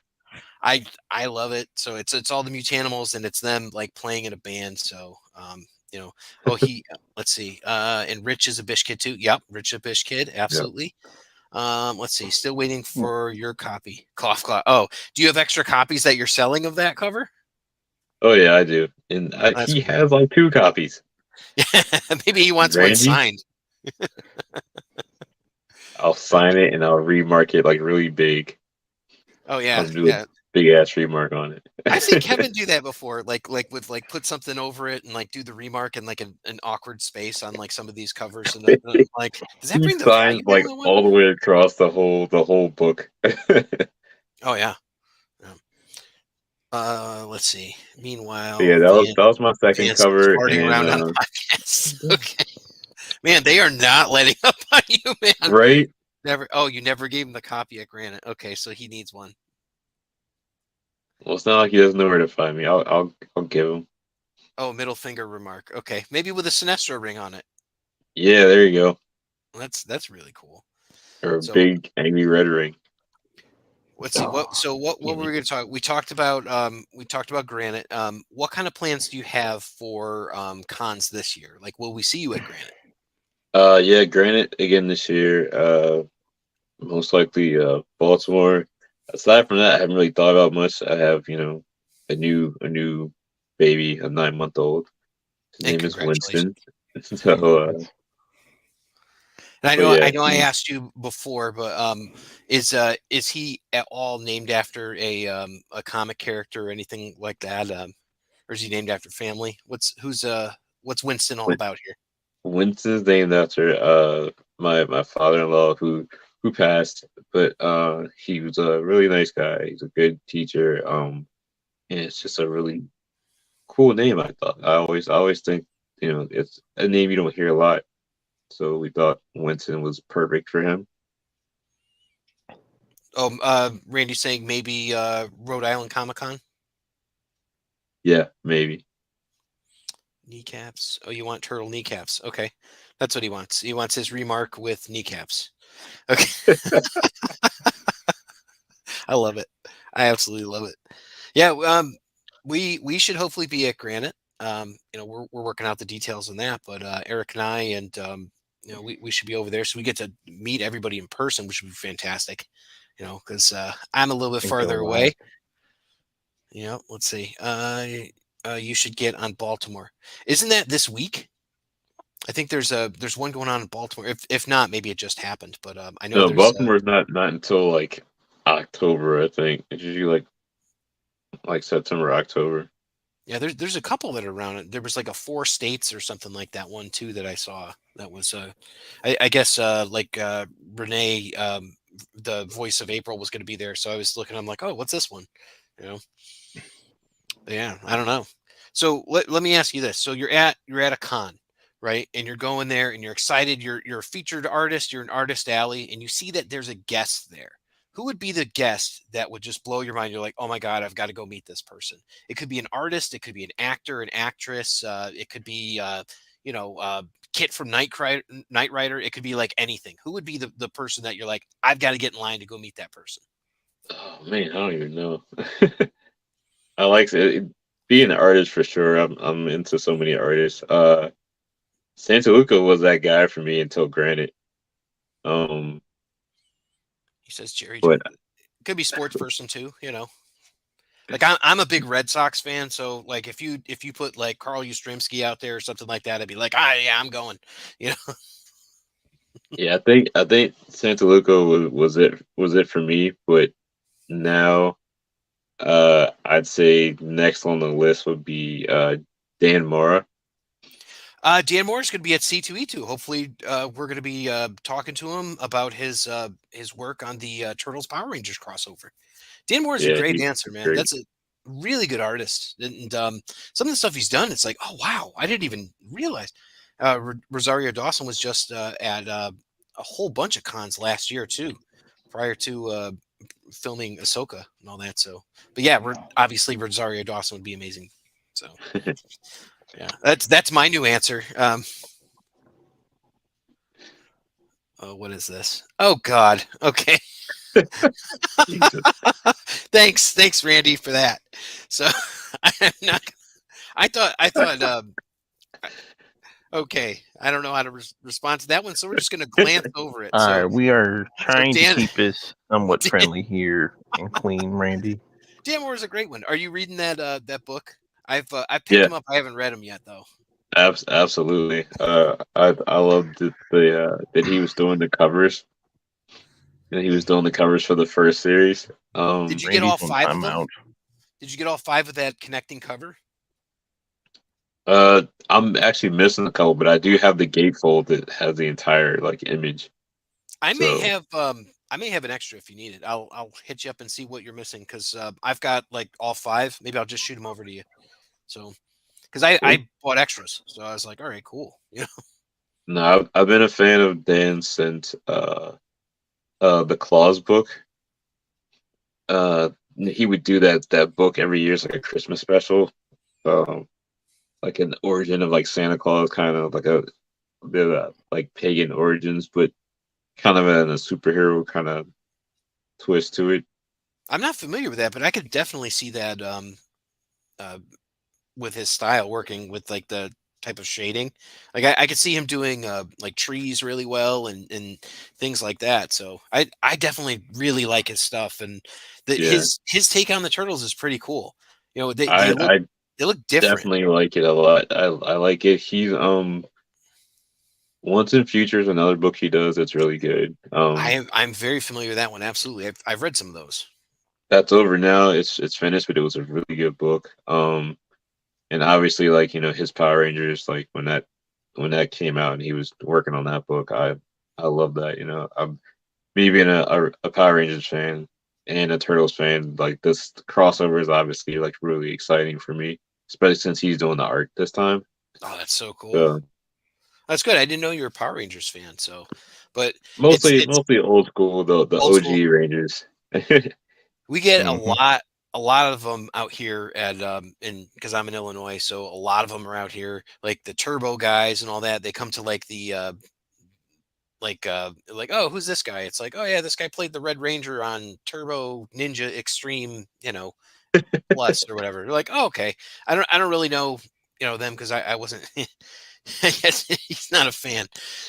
I love it. So it's all the Mutanimals and it's them like playing in a band. So you know, oh let's see. And Rich is a Bish Kid too. Yep, Rich is a Bish Kid, Yeah. absolutely. Let's see. Still waiting for your copy. Cough cough. Oh, do you have extra copies that you're selling of that cover? Oh yeah, I do. And That's he cool. has like 2 copies. Maybe he wants one Randy, signed. I'll sign it and I'll remark it like really big. Oh yeah, I'll do a yeah. big ass remark on I've seen it. Kevin do that before, like with like put something over it and like do the remark in like an awkward space on like some of these covers, and I'm like, does that He bring the signs value like down? I all wonder. the way across the whole book. Oh yeah. Yeah. Let's see. Yeah, Meanwhile, that was my second Vance is cover, farting and around on podcasts. Okay, man, they are not letting up on you, man. right. Never. Oh, you never gave him the copy at Granite. Okay, so he needs one. Well, it's not like he doesn't know where to find me. I'll give him. Oh, middle finger remark. Okay, maybe with a Sinestro ring on it. Yeah, there you go. That's really cool. Or a So big angry red ring. let's see what. So what were we going to talk? We talked about Granite. What kind of plans do you have for cons this year? Like, will we see you at Granite? Yeah, Granite again this year. Most likely Baltimore. Aside from that, I haven't really thought about much. I have, a new baby, a 9-month-old. His And name is Winston. congratulations. So, And but yeah, I know I asked you before, but is he at all named after a comic character or anything like that? Or is he named after family? What's Winston all about here? Winston's named after my father-in-law who passed, but he was a really nice guy. He's a good teacher. And it's just a really cool name. I thought. I always think it's a name you don't hear a lot. So we thought Winston was perfect for him. Oh, Randy's saying maybe Rhode Island Comic Con Yeah, maybe. kneecaps. Oh, you want turtle kneecaps? Okay, that's what he wants. He wants his remark with kneecaps. Okay, I love it. I absolutely love it. Yeah, we should hopefully be at Granite. We're working out the details on that, but Eric and I and we should be over there, so we get to meet everybody in person, which would be fantastic. Because I'm a little bit Think farther they'll away. Let's see. You should get on Baltimore. Isn't that this week? I think there's one going on in Baltimore. If not, maybe it just happened. But I know No, there's. Baltimore's not until like October. I think it's usually like September, October. Yeah, there's a couple that are around it. There was like a 4 states or something like that one too that I saw. That was I guess Renee, the voice of April, was going to be there. So I was looking. I'm like, oh, what's this one? But yeah, I don't know. So let me ask you this. So you're at a con, right? And you're going there and you're excited. You're a featured artist. You're an artist alley, and you see that there's a guest there. Who would be the guest that would just blow your mind? You're like, oh my God, I've got to go meet this person. It could be an artist. It could be an actor, an actress. It could be, Kit from Knight Rider. It could be like anything. Who would be the person that you're like, I've got to get in line to go meet that person? Oh man, I don't even know. I like being an artist for sure. I'm into so many artists. Santa Luca was that guy for me until Granite. He says Jerry. But Could be sports person too. Like I'm a big Red Sox fan, so like if you put like Carl Yastrzemski out there or something like that, I'd be like, yeah, I'm going. yeah, I think Santa Luca was it for me. But now, I'd say next on the list would be Dan Mora. Dan Moore's going to be at C2E2. Hopefully, we're going to be talking to him about his work on the Turtles Power Rangers crossover. Dan Moore's a great dancer, man. Great. That's a really good artist, and some of the stuff he's done, it's like, oh wow, I didn't even realize. Rosario Dawson was just at a whole bunch of cons last year too, prior to filming Ahsoka and all that. So, but yeah, obviously Rosario Dawson would be amazing. So. Yeah, that's my new answer. Oh, what is this? Oh God. Okay. Thanks, Randy, for that. So I'm not. I thought. Okay, I don't know how to respond to that one, so we're just going to glance over it. All so, right, we are trying Dan- to keep this somewhat friendly here and clean, Randy. Dan Moore is a great one. Are you reading that book? I picked him up. I haven't read him yet though. Absolutely. I loved that he was doing the covers. And he was doing the covers for the first series. Did you get all Randy's on 5 of them? timeout. Did you get all 5 of that connecting cover? I'm actually missing a couple, but I do have the gatefold that has the entire image. I may have an extra if you need it. I'll hit you up and see what you're missing because I've got like all 5. Maybe I'll just shoot them over to you. So, because I bought extras, so I was like, all right, cool. No, I've been a fan of Dan since the Claus book. He would do that book every year. It's like a Christmas special. Like an origin of like Santa Claus, kind of like a bit of like pagan origins, but kind of in a superhero kind of twist to it. I'm not familiar with that, but I could definitely see that uh, with his style working with like the type of shading. Like I could see him doing like trees really well and things like that. So I definitely really like his stuff and Yeah, his take on the turtles is pretty cool. You know, I they look different. definitely like it a lot. I like it. He's Once in Futures, another book he does that's really good. I'm very familiar with that one. Absolutely, I've read some of those. That's over now. It's finished, but it was a really good book. And obviously, like his Power Rangers, like when that came out and he was working on that book, I love that. Me being a Power Rangers fan and a Turtles fan, like this crossover is obviously like really exciting for me, especially since he's doing the art this time. Oh, that's so cool. So That's good. I didn't know you were a Power Rangers fan. So, but mostly it's mostly old school, the old school. OG Rangers. We get Mhm. a lot of them out here at in because I'm in Illinois, so a lot of them are out here, like the Turbo guys and all that. They come to like the like oh, who's this guy? It's like, oh yeah, this guy played the Red Ranger on Turbo Ninja Extreme, Plus or whatever. They're like, oh, okay. I don't really know, them because I wasn't. I guess he's not a fan.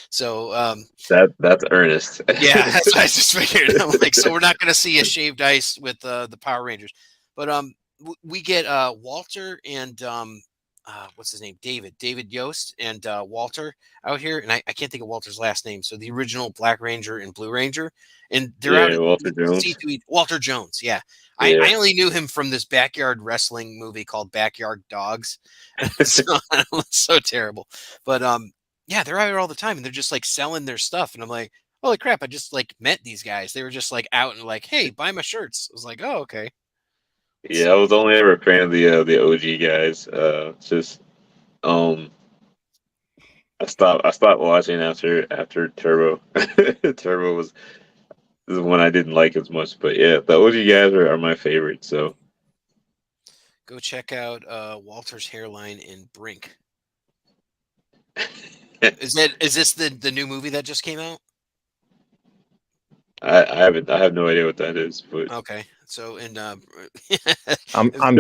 So That's Ernest. yeah, that's what I just figured. I'm like, so we're not going to see a shaved ice with the Power Rangers, but we get Walter and what's his name, David Yost and Walter out here, and I can't think of Walter's last name. So the original Black Ranger and Blue Ranger, and they're out Yeah, at Walter Jones. Walter Jones. Yeah, Yeah, I only knew him from this backyard wrestling movie called Backyard Dogs. So, it's so terrible, but yeah, they're out here all the time and they're just like selling their stuff. And I'm like, holy crap, I just like met these guys. They were just like out and like, hey, buy my shirts. I was like, oh, okay. yeah. I was only ever a fan of the OG guys. Just um, I stopped watching after Turbo. Turbo was the one I didn't like as much, but yeah, the OG guys are my favorite. So Go check out Walter's hairline in Brink. Is this the new movie that just came out? I have no idea what that is, but Okay. So in I'm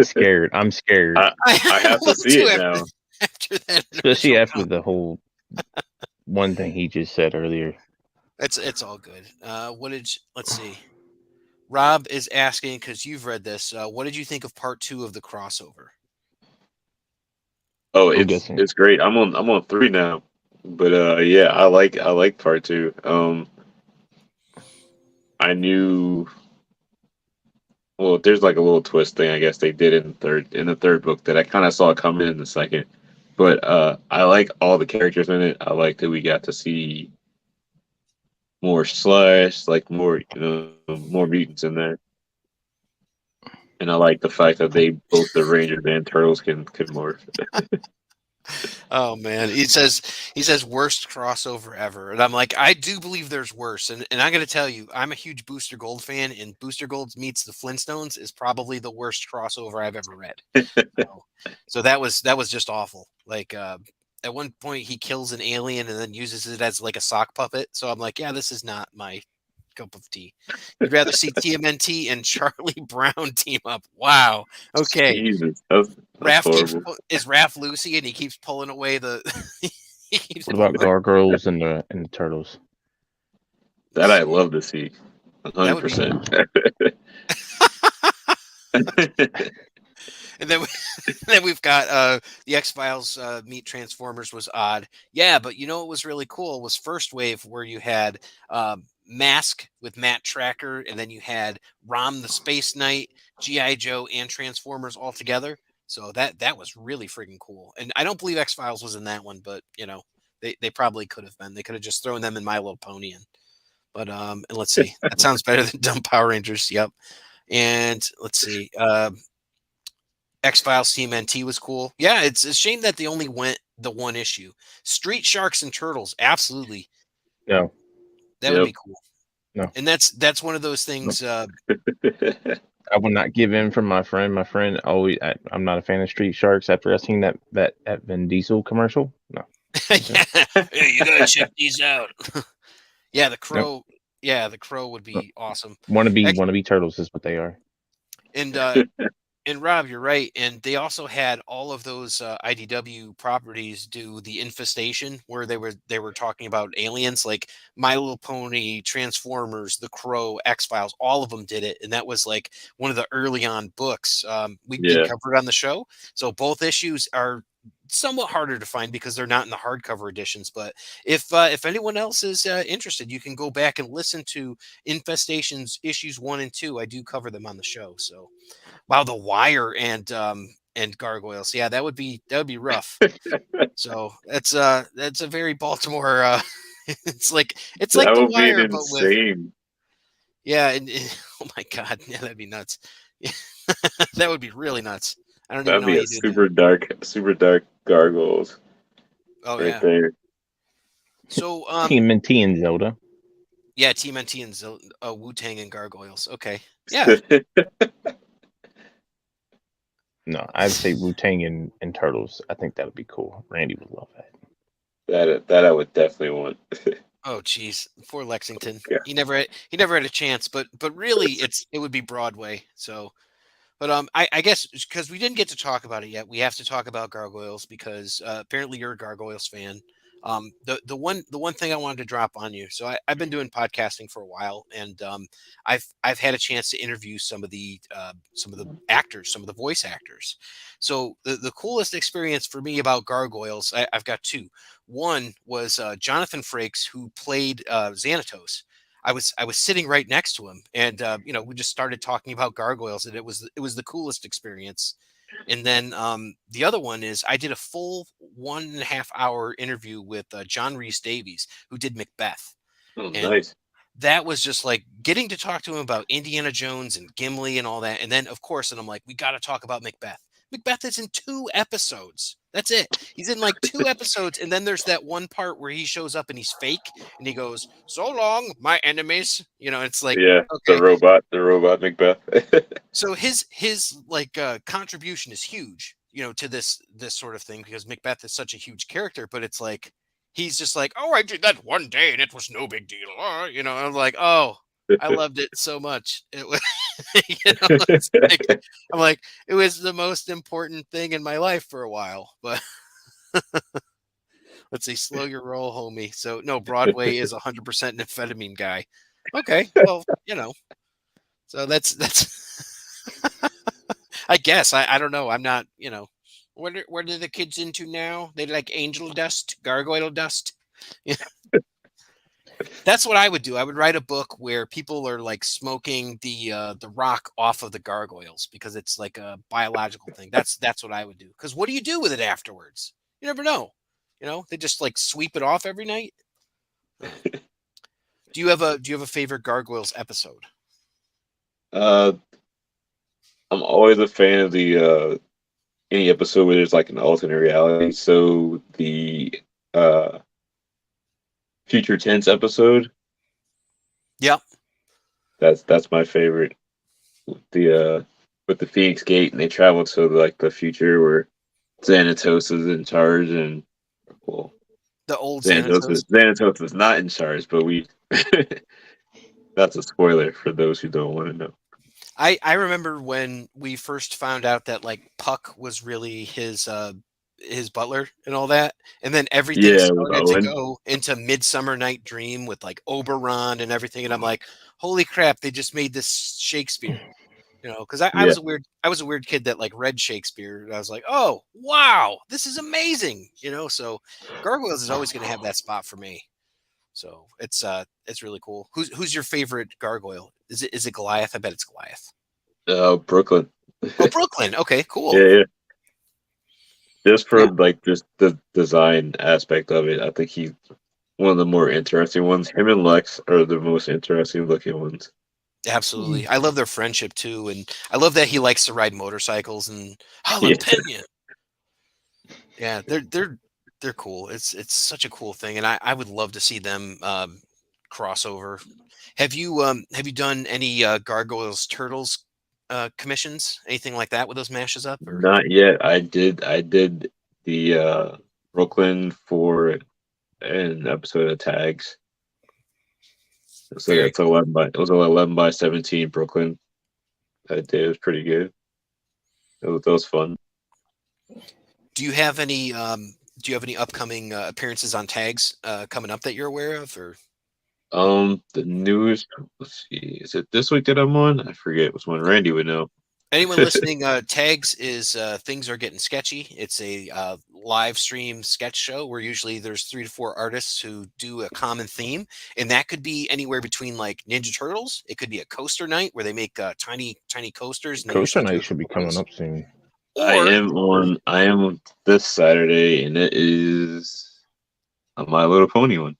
scared. I'm scared, I have to see it now. after that especially initial after the whole one thing he just said earlier. it's all good. Let's see. Rob is asking because you've read this. What did you think of part 2 of the crossover? Oh, I'm it's guessing. it's great. I'm on 3 now, but yeah, I like part 2. I knew. Well, there's like a little twist thing I guess they did in the third book that I kind of saw coming in the second. But I like all the characters in it. I like that we got to see more Slash, like more mutants in there. And I like the fact that they both the Rangers and Turtles can morph. Oh man, he says worst crossover ever, and I'm like, I do believe there's worse, and I got to tell you, I'm a huge Booster Gold fan, and Booster Gold meets the Flintstones is probably the worst crossover I've ever read. So, so that was just awful. Like at one point, he kills an alien and then uses it as like a sock puppet. So I'm like, yeah, this is not my cup of tea. You'd rather see TMNT and Charlie Brown team up. Wow. Okay. Jesus, that's horrible. Is Raph Lucy and he keeps pulling away the he keeps What about pulling Gargoyles and the Turtles? That I love to see, that would be 100%. and then then we've got the X-Files meet Transformers was odd. Yeah, but you know what was really cool was First Wave where you had Mask with Matt Tracker and then you had Rom the Space Knight, G.I. Joe and Transformers all together. So that was really freaking cool. And I don't believe X-Files was in that one, but they probably could have been. They could have just thrown them in My Little Pony and let's see. That sounds better than Dumb Power Rangers. Yep. And let's see. X-Files TMNT was cool. Yeah, it's a shame that they only went the one issue. Street Sharks and Turtles, absolutely. No. That would be cool. No. And that's one of those things. I will not give in from my friend. My friend always. I'm not a fan of Street Sharks. After I seen that Vin Diesel commercial, no. Yeah, you gotta check these out. Yeah, the Crow. Nope. Yeah, the Crow would be awesome. Wannabe turtles is what they are. And and Rob, you're right. And they also had all of those IDW properties do the infestation, where they were talking about aliens, like My Little Pony, Transformers, The Crow, X Files. All of them did it, and that was like one of the early on books we did Yeah. cover it on the show. So both issues are somewhat harder to find because they're not in the hardcover editions. But if anyone else is interested, you can go back and listen to Infestations issues 1 and 2. I do cover them on the show. So. Wow, The Wire and Gargoyles. Yeah, that would be rough. So that's a very Baltimore it's like That The would be an Wire, but with insane. yeah, and oh my god, yeah, that'd be nuts. Yeah, that would be really nuts. I don't even That'd know how be a you do that. super dark gargoyles Oh right yeah. there. So TMNT and Zelda. yeah, TMNT and Wu Tang and Gargoyles. Okay. Yeah. No, I'd say Wu Tang and Turtles. I think that would be cool. Randy would love that. That I would definitely want. Oh geez, poor Lexington. Yeah. He never had a chance, but really it would be Broadway. So but I guess because we didn't get to talk about it yet, we have to talk about Gargoyles because apparently you're a Gargoyles fan. The one thing I wanted to drop on you. So I've been doing podcasting for a while, and I've had a chance to interview some of the actors, some of the voice actors. So the coolest experience for me about Gargoyles, I've got two. One was Jonathan Frakes, who played Xanatos. I was sitting right next to him, and we just started talking about gargoyles, and it was the coolest experience. And then the other one is I did a full 1.5 hour interview with John Rhys Davies, who did Macbeth, Oh, and nice. that was just like getting to talk to him about Indiana Jones and Gimli and all that. And then, of course, and I'm like, we got to talk about Macbeth. Macbeth is in 2 episodes. That's it. He's in like 2 episodes. And then there's that one part where he shows up and he's fake and he goes, "So long, my enemies." It's like, Yeah, okay. the robot Macbeth. So his like contribution is huge, to this sort of thing because Macbeth is such a huge character, but it's like he's just like, "Oh, I did that one day and it was no big deal." I'm like, "Oh, I loved it so much." It was it's like, I'm like, it was the most important thing in my life for a while, but let's see, slow your roll, homie. So no, Broadway is 100% an amphetamine guy. Okay, well, so that's I guess I don't know. I'm not. What are the kids into now? They like angel dust, gargoyle dust. Yeah. That's what I would do. I would write a book where people are like smoking the rock off of the gargoyles because it's like a biological thing. That's what I would do. Because what do you do with it afterwards? You never know. They just like sweep it off every night. Do you have a favorite gargoyles episode? I'm always a fan of the any episode where there's like an alternate reality. So the uh future tense episode, Yep. that's my favorite. With the Phoenix Gate and they travel to like the future where Xanatos is in charge and well The old Xanatos Xanatos. is not in charge, but we that's a spoiler for those who don't want to know. I remember when we first found out that like Puck was really his butler and all that, and then everything Yeah, with started to Owen. go into Midsummer Night Dream with like Oberon and everything, and I'm like, holy crap, they just made this Shakespeare, because I Yeah. was a weird kid that like read Shakespeare, and I was like, oh wow, this is amazing, so Gargoyles is always going to have that spot for me. So it's really cool. Who's your favorite gargoyle? Is it Goliath? I bet it's Goliath. Brooklyn. Oh, Brooklyn. Okay, cool. Yeah. Just for Yeah. like just the design aspect of it, I think he's one of the more interesting ones. Him and Lex are the most interesting looking ones. Absolutely. I love their friendship too, and I love that he likes to ride motorcycles and Yeah. jalapeno. Yeah, they're cool. It's such a cool thing, and I would love to see them crossover. Have you done any Gargoyles Turtles commissions, anything like that with those mashes up? Or Not yet. I did the Brooklyn for an episode of Tags. So Very that's 11 by 17 Brooklyn. that day. It was pretty good. That was fun. Do you have any upcoming appearances on tags coming up that you're aware of, or The newest. Let's see. Is it this week that I'm on? I forget which one. Randy would know. anyone listening? Tags is Things Are Getting Sketchy. It's a live stream sketch show where usually there's 3 to 4 artists who do a common theme, and that could be anywhere between like Ninja Turtles. It could be a coaster night where they make tiny coasters. And they Coaster usually do a night should be couple coming rows. up soon. Or I am this Saturday, and it is a My Little Pony one.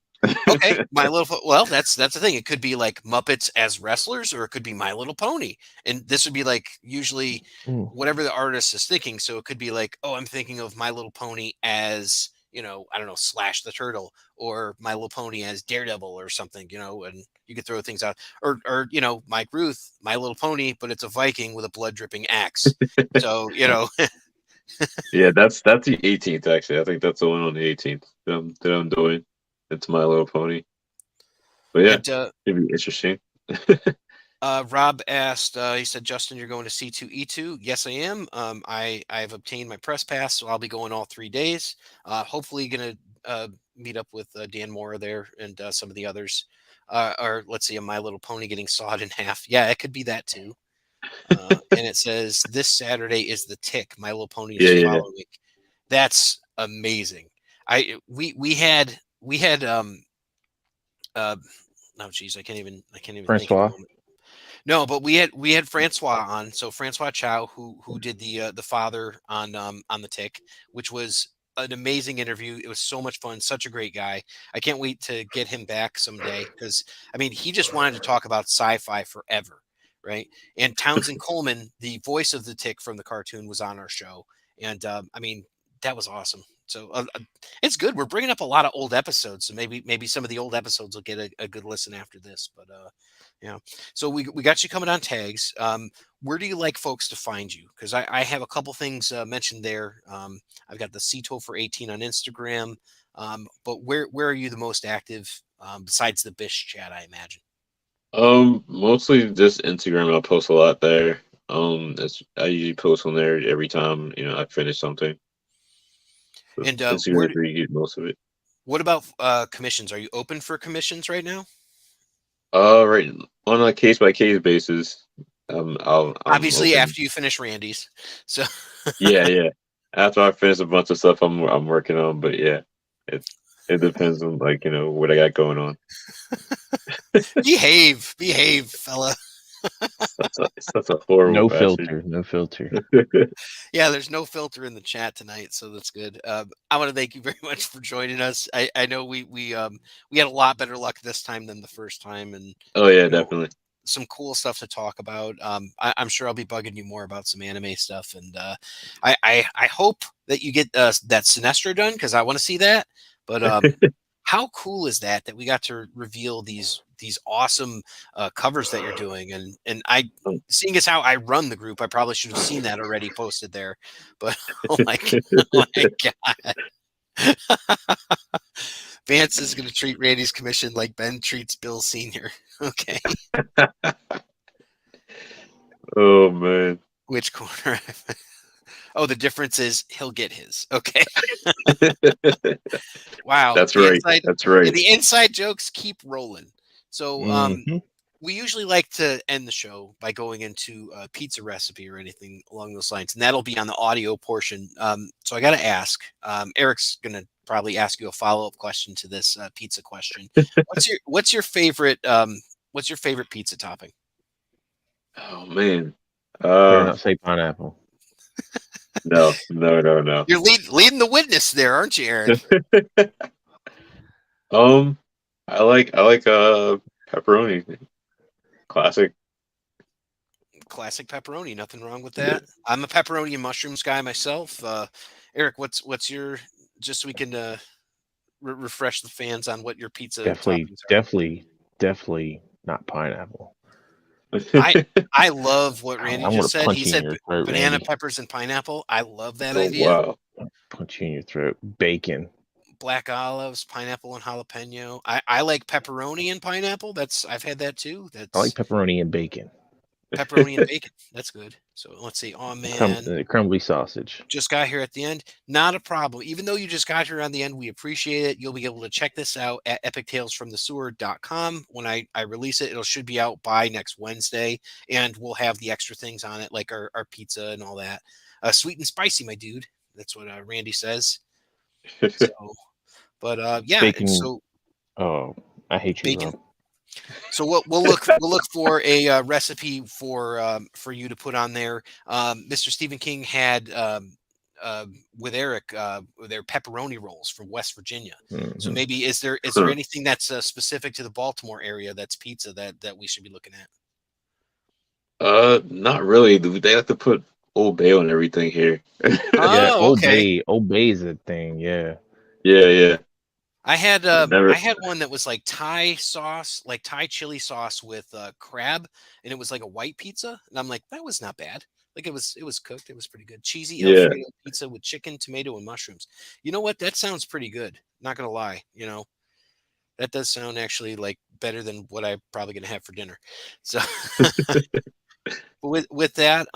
okay, well, that's the thing. It could be like Muppets as wrestlers, or it could be My Little Pony, and this would be like usually Mm. whatever the artist is thinking. So it could be like, oh, I'm thinking of My Little Pony as, I don't know, Slash the Turtle, or My Little Pony as Daredevil or something, and you could throw things out, or Mike Ruth, My Little Pony, but it's a Viking with a blood dripping axe. So Yeah, that's the 18th actually. I think that's the one on the 18th that I'm doing. It's My Little Pony. But yeah, and it'd be interesting. Rob asked, he said, Justin, you're going to C2E2. Yes, I am. I've obtained my press pass, so I'll be going all 3 days. Hopefully going to meet up with Dan Mora there and some of the others. Or let's see, a My Little Pony getting sawed in half. Yeah, it could be that too. And it says this Saturday is the Tick. My Little Pony is Yeah. following. That's amazing. We had oh geez, I can't even think of Francois. the moment. No, but we had Francois on. So Francois Chow, who did the father on the Tick, which was an amazing interview. It was so much fun. Such a great guy. I can't wait to get him back someday because he just wanted to talk about sci-fi forever, right? And Townsend Coleman, the voice of the Tick from the cartoon, was on our show, and that was awesome. So it's good. We're bringing up a lot of old episodes, so maybe some of the old episodes will get a good listen after this. But yeah. So we got you coming on tags. Where do you like folks to find you? Because I have a couple things mentioned there. I've got the Cto for 18 on Instagram. But where are you the most active besides the Bish chat, I imagine? Mostly just Instagram. I post a lot there. I usually post on there every time I finish something. So And Instagram is where you get most of it. what about commissions? Are you open for commissions right now? Right, on a case by case basis. I'm Obviously, open. after you finish Randy's. So Yeah. After I finish a bunch of stuff I'm working on, but yeah, it depends on what I got going on. behave, fella. That's a horrible No bastard. filter. Yeah, there's no filter in the chat tonight, so that's good. I want to thank you very much for joining us. I know we had a lot better luck this time than the first time, and Oh yeah, definitely. some cool stuff to talk about. I'm sure I'll be bugging you more about some anime stuff, and I hope that you get that Sinestro done because I want to see that. But how cool is that we got to reveal these awesome covers that you're doing, and seeing as how I run the group, I probably should have seen that already posted there. But oh my god. Vance is going to treat Randy's commission like Ben treats Bill Sr. Okay. Oh man. Which corner? Oh, the difference is he'll get his. Okay. Wow. That's right. That's right. The inside jokes keep rolling. So Mhm. we usually like to end the show by going into a pizza recipe or anything along those lines, and that'll be on the audio portion. So I got to ask. Eric's going to probably ask you a follow-up question to this pizza question. What's your favorite pizza topping? Oh man. Better not say pineapple. No. You're leading the witness there, aren't you, Eric? I like pepperoni. Classic Pepperoni. Nothing wrong with that. I'm a pepperoni and mushrooms guy myself. Eric, what's your, just so we can refresh the fans on what your pizza toppings are. Definitely not pineapple. I love what Randy I'm just gonna said. punch He you in said your throat, banana, Randy. peppers, and pineapple. I love that Oh idea. wow. Punch you in your throat. Bacon. Black olives, pineapple, and jalapeno. I like pepperoni and pineapple. I've had that too. I like pepperoni and bacon. Pepperoni and bacon. That's good. So let's see. Oh man, Crumbly sausage. just got here at the end. Not a problem. Even though you just got here on the end, we appreciate it. You'll be able to check this out at epictalesfromthesewer.com. When I release it, it should be out by next Wednesday, and we'll have the extra things on it, like our pizza and all that. Sweet and spicy, my dude. That's what Randy says. So, but yeah, Bacon. and so Oh, I hate you, bacon. Rob. So we'll look for a recipe for you to put on there. Mr. Stephen King had with Eric their pepperoni rolls from West Virginia. So Mhm. maybe is there anything that's specific to the Baltimore area that's pizza that we should be looking at? Not really. They have to put Old Bay on everything here. Yeah, Oh, okay. Old Bay's a thing. Yeah. Yeah. I had Never. one that was like Thai sauce, like Thai chili sauce with crab, and it was like a white pizza, and I'm like, that was not bad. Like it was cooked, it was pretty good. Cheesy Yeah. Alfredo pizza with chicken, tomato, and mushrooms. You know what? That sounds pretty good. Not gonna lie, that does sound actually like better than what I'm probably gonna have for dinner. So with that,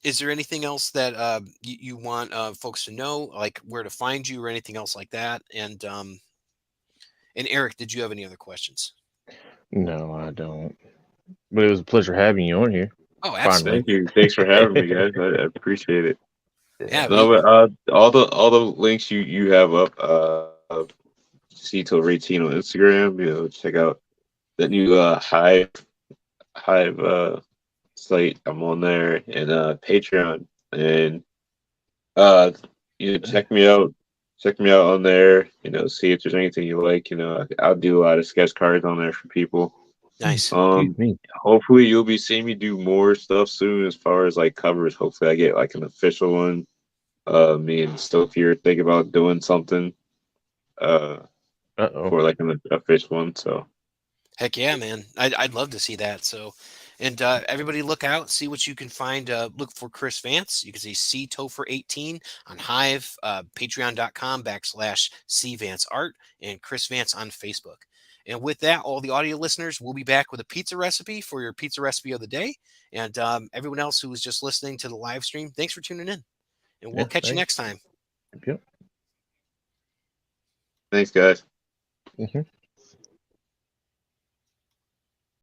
is there anything else that you want folks to know, like where to find you or anything else like that? And Eric, did you have any other questions? No, I don't. But it was a pleasure having you on here. Oh, Finally. Thank you. Thanks for having me, guys. I appreciate it. Yeah, No, but all the links you have up, see till 18 on Instagram. Check out the new Hive site. I'm on there, and Patreon, and uh, check me out. Check me out on there. See if there's anything you like. I'll do a lot of sketch cards on there for people. nice. Excuse me. Hopefully you'll be seeing me do more stuff soon as far as like covers. Hopefully I get like an official one. Me and Sophie are thinking about doing something Uh-oh. for like an official one. So Heck yeah, man. I'd love to see that. So, and everybody look out, see what you can find. Look for Chris Vance. You can see C Topher 18 on Hive, patreon.com/CVanceArt, and Chris Vance on Facebook. And with that, all the audio listeners, we'll be back with a pizza recipe for your pizza recipe of the day. And everyone else who was just listening to the live stream, thanks for tuning in. And we'll catch you next time. Yep. thanks, guys. Mhm.